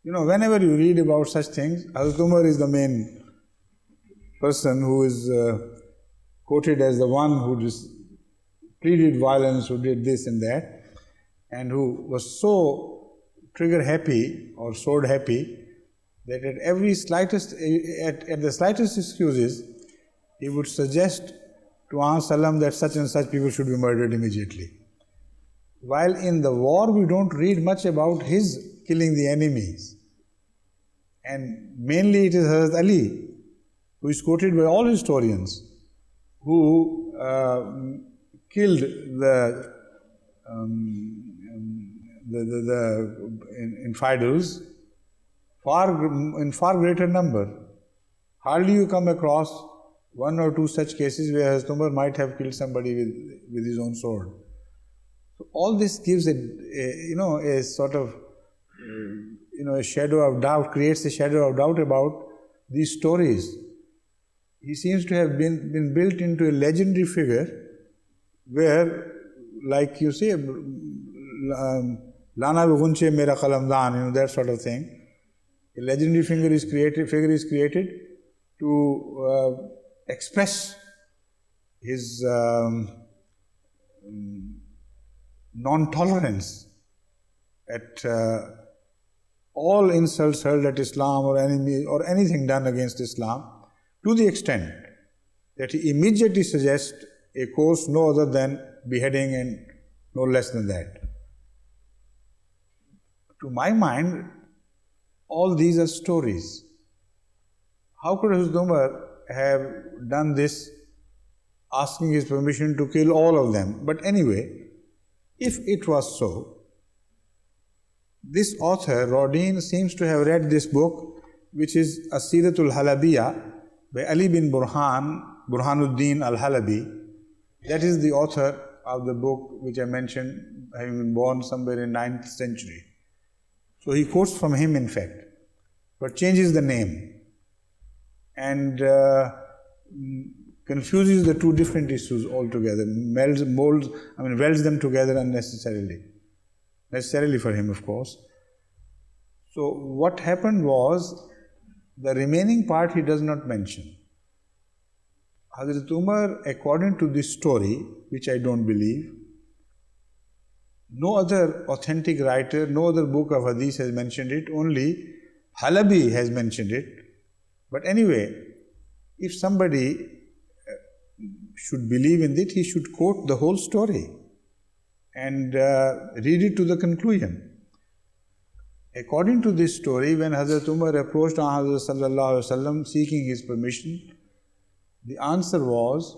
A: You know, whenever you read about such things, Hazrat Umar is the main person who is quoted as the one who just pleaded violence, who did this and that, and who was so trigger happy or sword happy that at the slightest excuses, he would suggest to Salam that such and such people should be murdered immediately. While in the war, we don't read much about his killing the enemies. And mainly it is Hazrat Ali, who is quoted by all historians, who killed the infidels in far greater number. Hardly you come across one or two such cases where Hazrat Umar might have killed somebody with his own sword. So all this gives a sort of a shadow of doubt, creates a shadow of doubt about these stories. He seems to have been built into a legendary figure where, like you say, Lana Gunche Mera Qalamdan, that sort of thing. A legendary figure is created to express his non-tolerance at all insults hurled at Islam or enemy or anything done against Islam, to the extent that he immediately suggests a course no other than beheading and no less than that. To my mind, all these are stories. How could Hazrat Umar have done this, asking his permission to kill all of them? But anyway, if it was so, this author, Rodin, seems to have read this book, which is As-Siratul Halabiyya by Ali bin Burhanuddin al-Halabi. That is the author of the book which I mentioned, having been born somewhere in 9th century. So he quotes from him, in fact, but changes the name and confuses the two different issues altogether, welds them together unnecessarily. Necessarily for him, of course. So what happened was, the remaining part he does not mention. Hazrat Umar, according to this story, which I don't believe, no other authentic writer, no other book of hadith has mentioned it, only Halabi has mentioned it. But anyway, if somebody should believe in it, he should quote the whole story and read it to the conclusion. According to this story, when Hazrat Umar approached Hazrat Sallallahu Alaihi Wasallam seeking his permission, the answer was,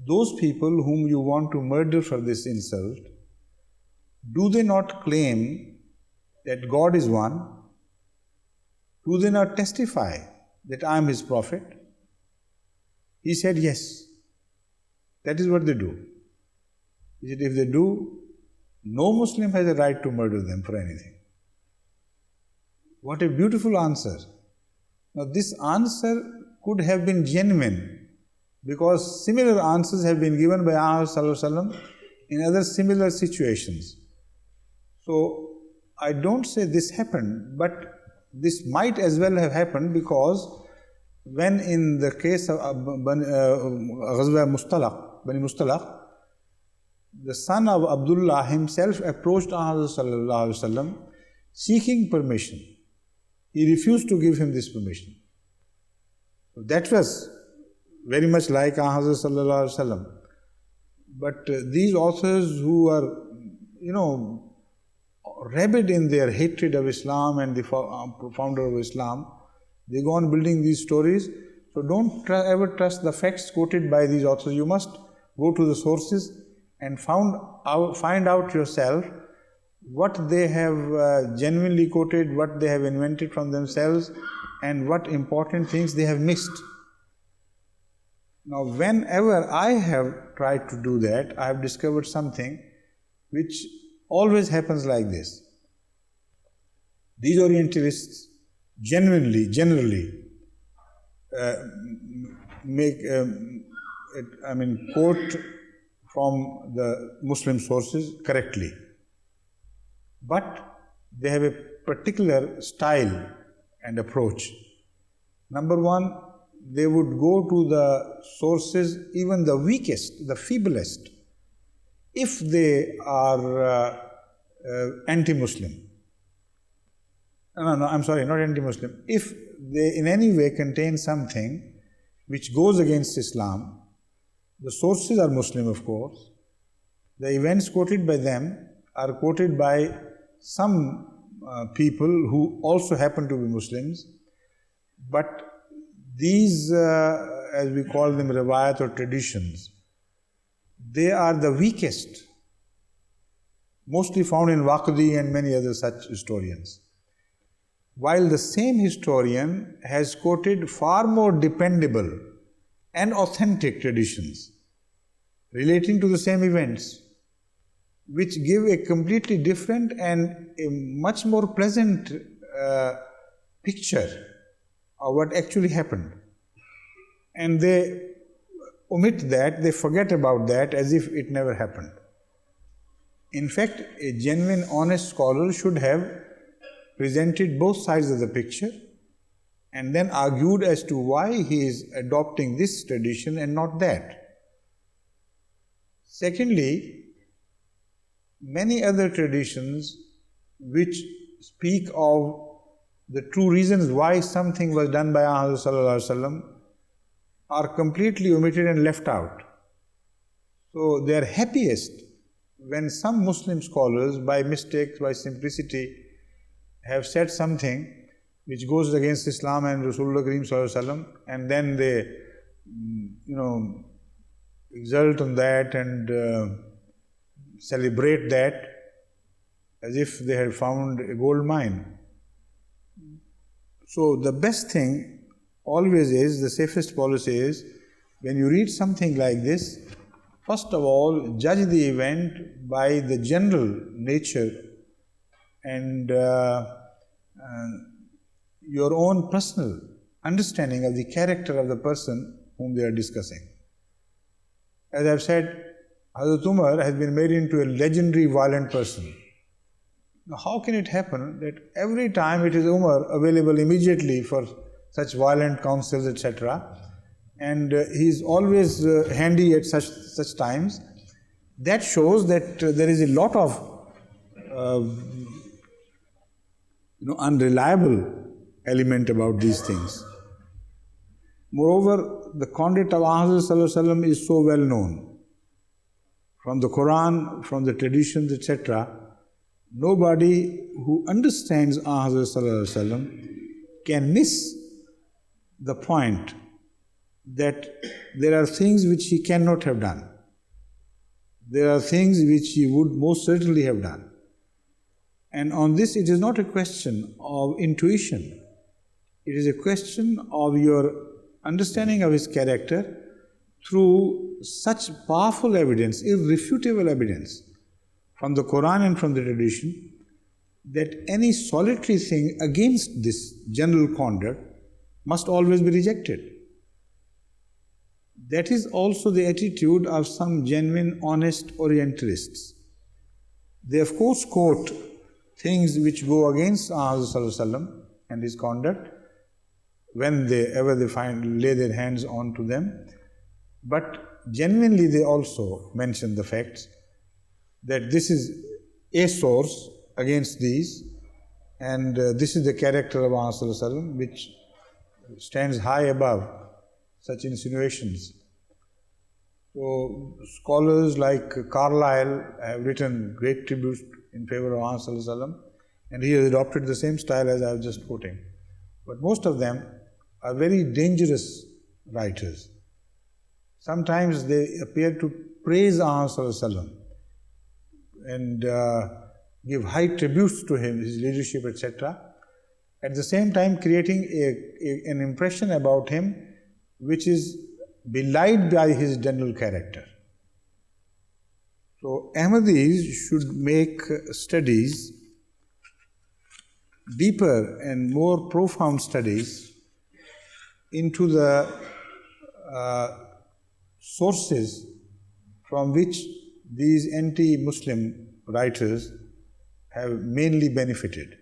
A: those people whom you want to murder for this insult, do they not claim that God is one? Do they not testify that I am His Prophet? He said, yes. That is what they do. He said, if they do, no Muslim has a right to murder them for anything. What a beautiful answer. Now this answer could have been genuine, because similar answers have been given by Sallallahu in other similar situations. So I don't say this happened, but this might as well have happened, because when in the case of Ghazwa Bani Mustalaq, the son of Abdullah himself approached Sallallahu Alaihi Wasallam seeking permission. He refused to give him this permission. That was very much like Hazrat Sallallahu Alaihi Wasallam. But these authors who are, rabid in their hatred of Islam and the founder of Islam, they go on building these stories. So don't ever trust the facts quoted by these authors. You must go to the sources and find out yourself what they have genuinely quoted, what they have invented from themselves, and what important things they have missed. Now, whenever I have tried to do that, I have discovered something which always happens like this. These Orientalists generally quote from the Muslim sources correctly. But they have a particular style and approach. Number one, they would go to the sources, even the weakest, the feeblest, if they are anti-Muslim. No, I'm sorry, not anti-Muslim. If they in any way contain something which goes against Islam, the sources are Muslim, of course. The events quoted by them are quoted by some people who also happen to be Muslims, but these, as we call them, riwayat or traditions, they are the weakest, mostly found in Waqidi and many other such historians. While the same historian has quoted far more dependable and authentic traditions relating to the same events, which give a completely different and a much more pleasant picture of what actually happened. And they omit that, they forget about that as if it never happened. In fact, a genuine, honest scholar should have presented both sides of the picture and then argued as to why he is adopting this tradition and not that. Secondly, many other traditions which speak of the true reasons why something was done by Sallallahu Alaihi Wasallam are completely omitted and left out. So they are happiest when some Muslim scholars, by mistake, by simplicity, have said something which goes against Islam and Rasulullah Kareem Sallallahu Alaihi Wasallam, and then they, exult on that and celebrate that as if they had found a gold mine. So the best thing always is, the safest policy is, when you read something like this, first of all, judge the event by the general nature and your own personal understanding of the character of the person whom they are discussing. As I've said, Hazrat Umar has been made into a legendary violent person. Now, how can it happen that every time it is Umar available immediately for such violent counsels, etc., and he is always handy at such times? That shows that there is a lot of unreliable element about these things. Moreover, the conduct of Hazrat Sallallahu Alaihi Wasallam is so well known. From the Quran, from the traditions, etc., nobody who understands Hazrat Sallallahu Alaihi Wasallam can miss the point that there are things which he cannot have done. There are things which he would most certainly have done. And on this, it is not a question of intuition. It is a question of your understanding of his character through such powerful evidence, irrefutable evidence from the Quran and from the tradition, that any solitary thing against this general conduct must always be rejected. That is also the attitude of some genuine, honest Orientalists. They of course quote things which go against Sallallahu and his conduct whenever they lay their hands on to them, but genuinely they also mention the facts that this is a source against these, and this is the character of Sallallahu which stands high above such insinuations. So scholars like Carlyle have written great tributes in favor of Sallallahu, and he has adopted the same style as I was just quoting. But most of them are very dangerous writers. Sometimes they appear to praise Sallallahu and give high tributes to him, his leadership, etc. At the same time creating an impression about him which is belied by his general character. So Ahmadis should make studies, deeper and more profound studies into the sources from which these anti-Muslim writers have mainly benefited.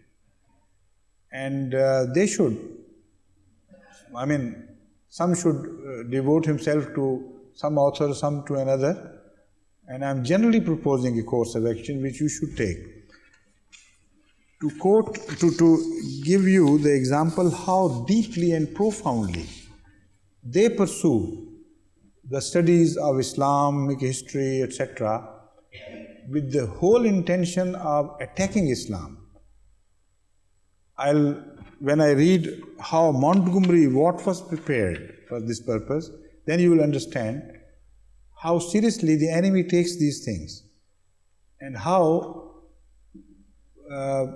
A: And they should, some should devote himself to some author, some to another, and I'm generally proposing a course of action which you should take. To give you the example how deeply and profoundly they pursue the studies of Islamic history, etc., with the whole intention of attacking Islam. When I read how Montgomery Watt was prepared for this purpose, then you will understand how seriously the enemy takes these things and how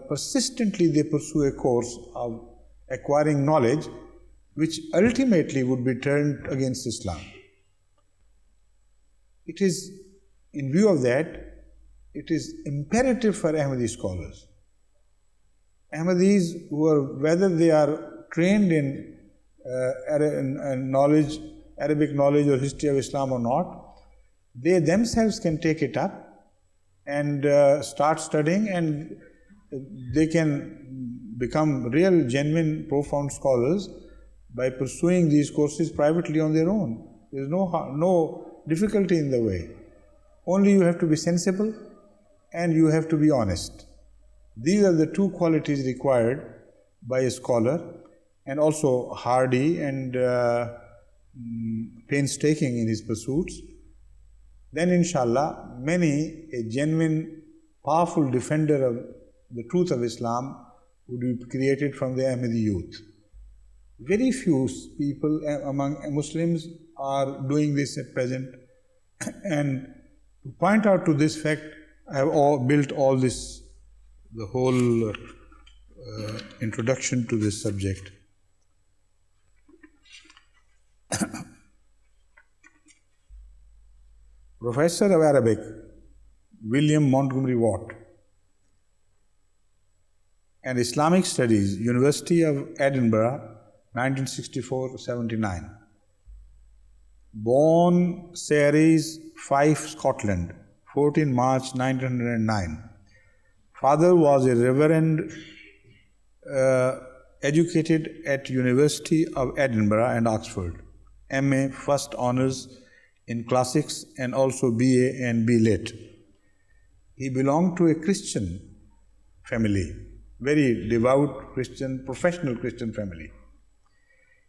A: persistently they pursue a course of acquiring knowledge which ultimately would be turned against Islam. It is, in view of that, it is imperative for Ahmadi scholars. Ahmadis, whether they are trained in Arabic knowledge or history of Islam or not, they themselves can take it up and start studying, and they can become real, genuine, profound scholars by pursuing these courses privately on their own. There is no difficulty in the way. Only you have to be sensible and you have to be honest. These are the two qualities required by a scholar, and also hardy and painstaking in his pursuits. Then inshallah, a genuine, powerful defender of the truth of Islam would be created from the Ahmadi youth. Very few people among Muslims are doing this at present, and to point out to this fact, I have built all this, the whole introduction to this subject. Professor of Arabic, William Montgomery Watt, and Islamic Studies, University of Edinburgh, 1964-79. born Ceres, Fife, Scotland, 14 March 1909. Father was a reverend, educated at University of Edinburgh and Oxford, MA First Honours in Classics and also BA and B Lit. He belonged to a Christian family, very devout Christian, professional Christian family.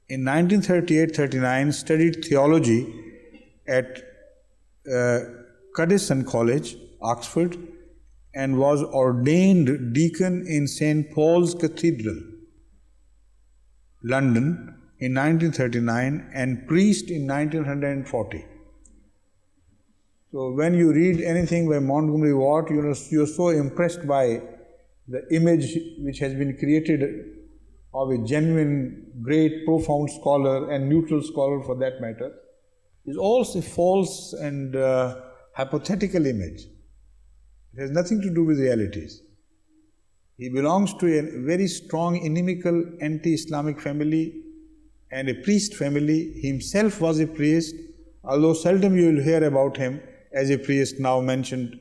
A: In 1938-39, studied theology at Cuddison College, Oxford, and was ordained deacon in St. Paul's Cathedral, London, in 1939 and priest in 1940. So when you read anything by Montgomery Watt, you're so impressed by the image which has been created of a genuine, great, profound scholar and neutral scholar for that matter, is also a false and hypothetical image. It has nothing to do with realities. He belongs to a very strong, inimical, anti-Islamic family and a priest family. He himself was a priest, although seldom you will hear about him as a priest now mentioned.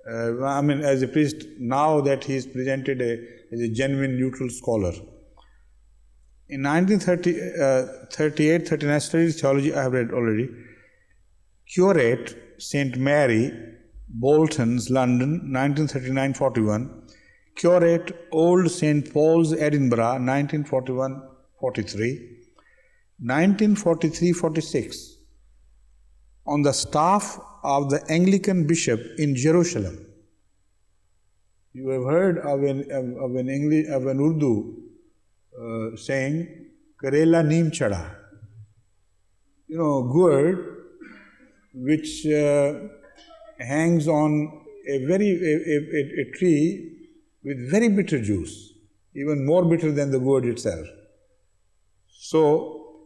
A: As a priest now that he is presented as a genuine neutral scholar. In 1938-39, studied theology, I have read already. Curate, St. Mary, Bolton's, London, 1939-41. Curate, Old St. Paul's, Edinburgh, 1941-43. 1943-46. On the staff of the Anglican bishop in Jerusalem. You have heard of an Urdu saying, Karela Neem Chada. Gourd, which hangs on a tree with very bitter juice, even more bitter than the gourd itself. So,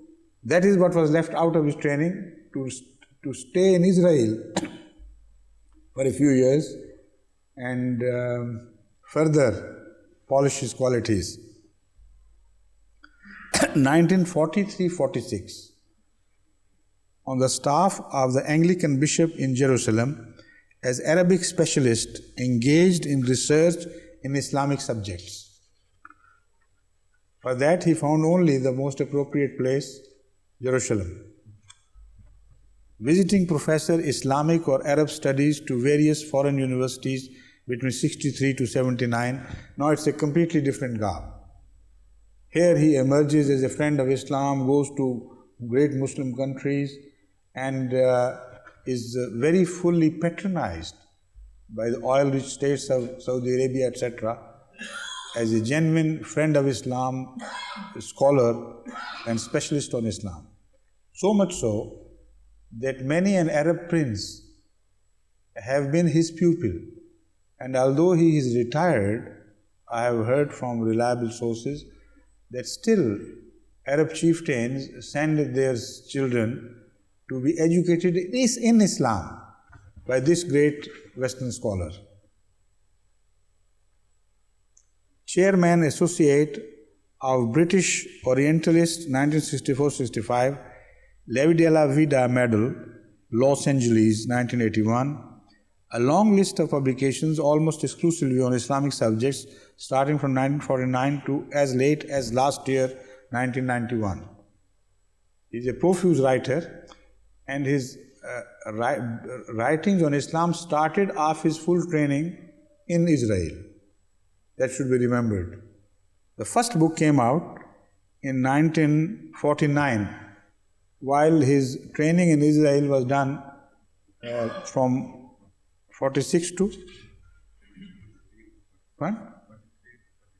A: that is what was left out of his training, to stay in Israel for a few years and further polish his qualities. 1943-46. On the staff of the Anglican bishop in Jerusalem as Arabic specialist engaged in research in Islamic subjects. For that he found only the most appropriate place, Jerusalem. Visiting professor Islamic or Arab studies to various foreign universities between 63 to 79. Now it's a completely different garb. Here he emerges as a friend of Islam, goes to great Muslim countries and is very fully patronized by the oil-rich states of Saudi Arabia, etc. as a genuine friend of Islam, scholar and specialist on Islam. So much so that many an Arab prince have been his pupil. And although he is retired, I have heard from reliable sources that still Arab chieftains send their children to be educated in Islam by this great Western scholar. Chairman Associate of British Orientalist 1964-65, Levi de la Vida Medal, Los Angeles, 1981, a long list of publications almost exclusively on Islamic subjects starting from 1949 to as late as last year, 1991. He is a profuse writer and his writings on Islam started off his full training in Israel. That should be remembered. The first book came out in 1949. While his training in Israel was done from 46 to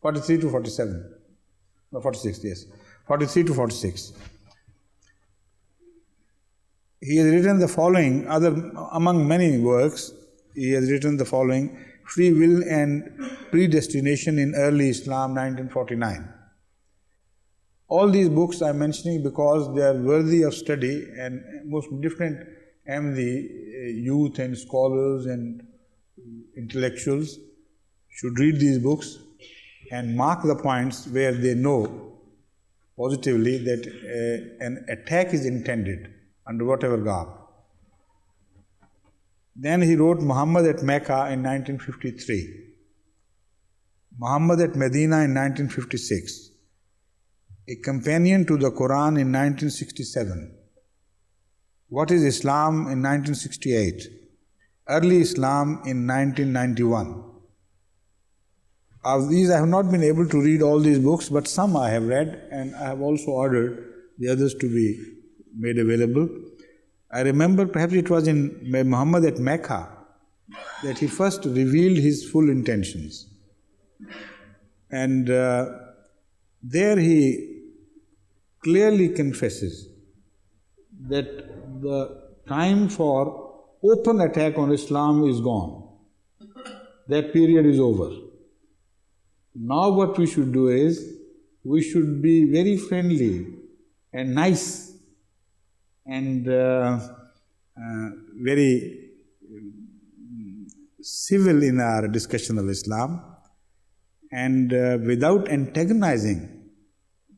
A: 43 to 47. No, 46, yes. 43 to 46. He has written the following, among many works, he has written the following: Free Will and Predestination in Early Islam, 1949. All these books I am mentioning because they are worthy of study, and most different the youth and scholars and intellectuals should read these books and mark the points where they know positively that an attack is intended under whatever garb. Then he wrote Muhammad at Mecca in 1953, Muhammad at Medina in 1956, a companion to the Quran in 1967, What is Islam in 1968, Early Islam in 1991. Of these, I have not been able to read all these books, but some I have read, and I have also ordered the others to be made available. I remember perhaps it was in Muhammad at Mecca that he first revealed his full intentions. And there he clearly confesses that the time for open attack on Islam is gone. That period is over. Now what we should do is, we should be very friendly and nice and very civil in our discussion of Islam, and without antagonizing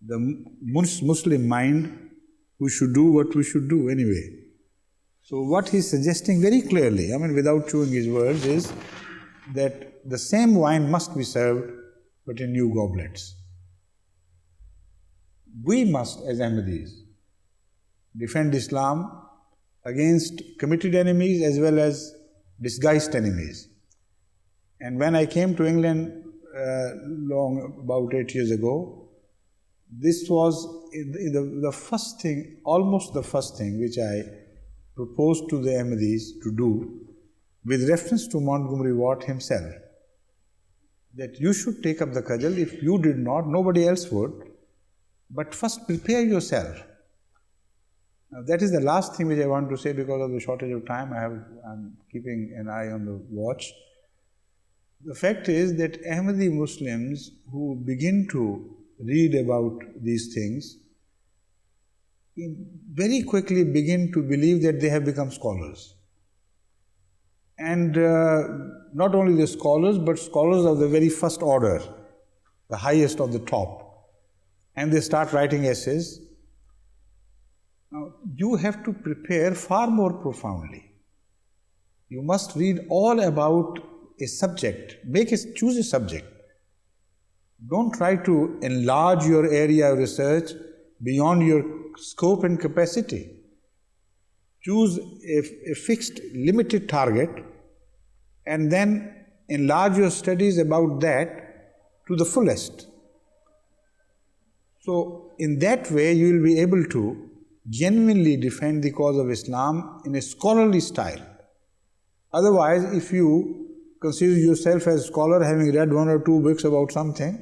A: the Muslim mind, we should do what we should do anyway. So what he's suggesting very clearly, without chewing his words, is that the same wine must be served, but in new goblets. We must, as Ahmadis, defend Islam against committed enemies as well as disguised enemies. And when I came to England about 8 years ago, this was the first thing, almost the first thing which I proposed to the Ahmadis to do with reference to Montgomery Watt himself, that you should take up the cudgel. If you did not, nobody else would. But first prepare yourself. Now, that is the last thing which I want to say because of the shortage of time. I'm keeping an eye on the watch. The fact is that Ahmadi Muslims who begin to read about these things very quickly begin to believe that they have become scholars. And not only the scholars, but scholars of the very first order, the highest of the top. And they start writing essays. Now, you have to prepare far more profoundly. You must read all about a subject. Choose a subject. Don't try to enlarge your area of research beyond your scope and capacity. Choose a fixed, limited target, and then enlarge your studies about that to the fullest. So, in that way, you will be able to genuinely defend the cause of Islam in a scholarly style. Otherwise, if you consider yourself as a scholar having read 1 or 2 books about something,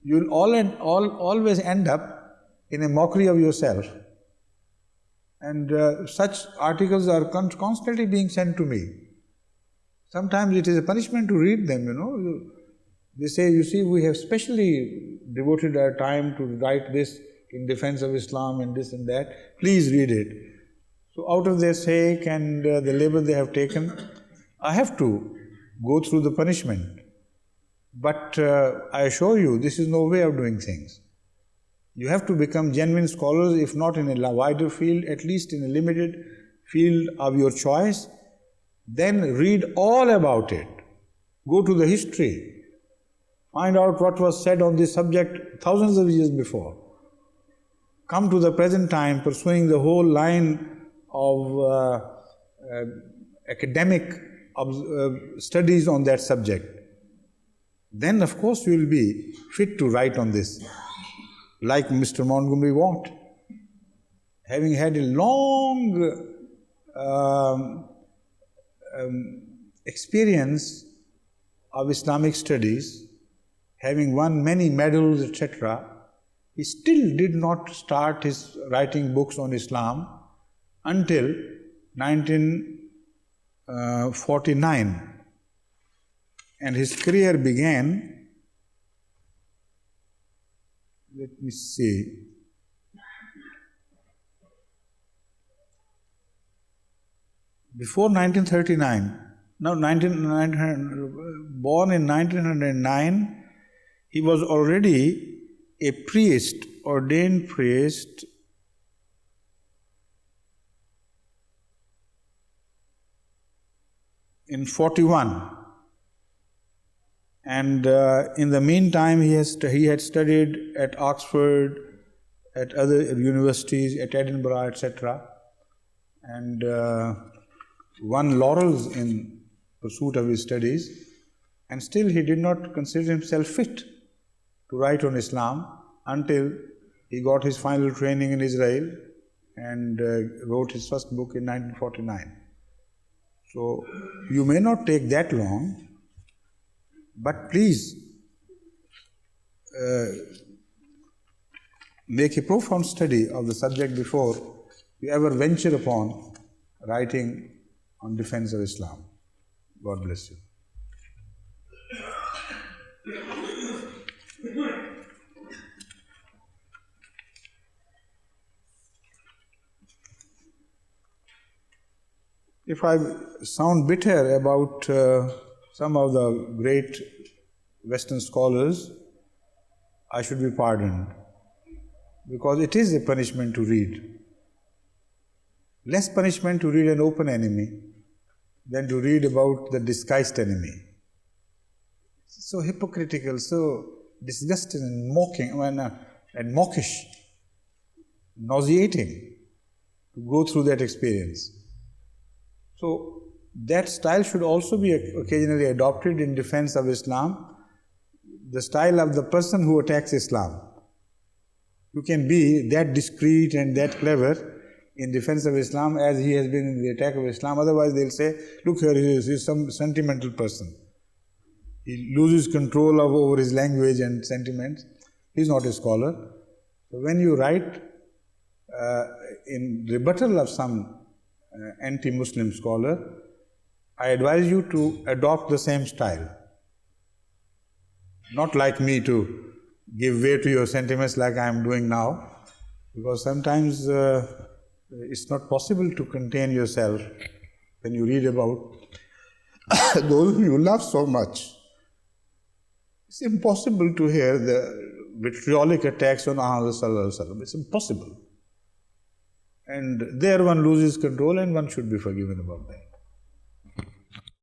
A: you will always end up in a mockery of yourself. And such articles are constantly being sent to me. Sometimes it is a punishment to read them, They say, you see, we have specially devoted our time to write this in defense of Islam and this and that. Please read it. So out of their sake and the labor they have taken, I have to go through the punishment. But I assure you, this is no way of doing things. You have to become genuine scholars, if not in a wider field, at least in a limited field of your choice. Then read all about it. Go to the history. Find out what was said on this subject thousands of years before. Come to the present time, pursuing the whole line of academic studies on that subject. Then, of course, you will be fit to write on this. Like Mr. Montgomery Watt, having had a long experience of Islamic studies, having won many medals, etc., he still did not start his writing books on Islam until 1949. And his career began, let me see, before 1939. Now, born in 1909, he was already a priest, ordained priest, in 41. And in the meantime, he had studied at Oxford, at other universities, at Edinburgh, etc., and won laurels in pursuit of his studies, and still he did not consider himself fit to write on Islam until he got his final training in Israel and wrote his first book in 1949. So you may not take that long, but please make a profound study of the subject before you ever venture upon writing on defense of Islam. God bless you. If I sound bitter about some of the great Western scholars, I should be pardoned, because it is a punishment to read. Less punishment to read an open enemy than to read about the disguised enemy. So hypocritical, so disgusting and mocking, and mawkish, nauseating to go through that experience. So that style should also be occasionally adopted in defense of Islam, the style of the person who attacks Islam. You can be that discreet and that clever in defense of Islam as he has been in the attack of Islam. Otherwise they'll say, look here, he is some sentimental person. He loses control over his language and sentiments. He's not a scholar. So when you write in rebuttal of some anti-Muslim scholar, I advise you to adopt the same style. Not like me to give way to your sentiments like I am doing now, because sometimes it's not possible to contain yourself when you read about those you love so much. It's impossible to hear the vitriolic attacks on Muhammad Sallallahu Alaihi Wasallam. It's impossible. And there one loses control and one should be forgiven about that.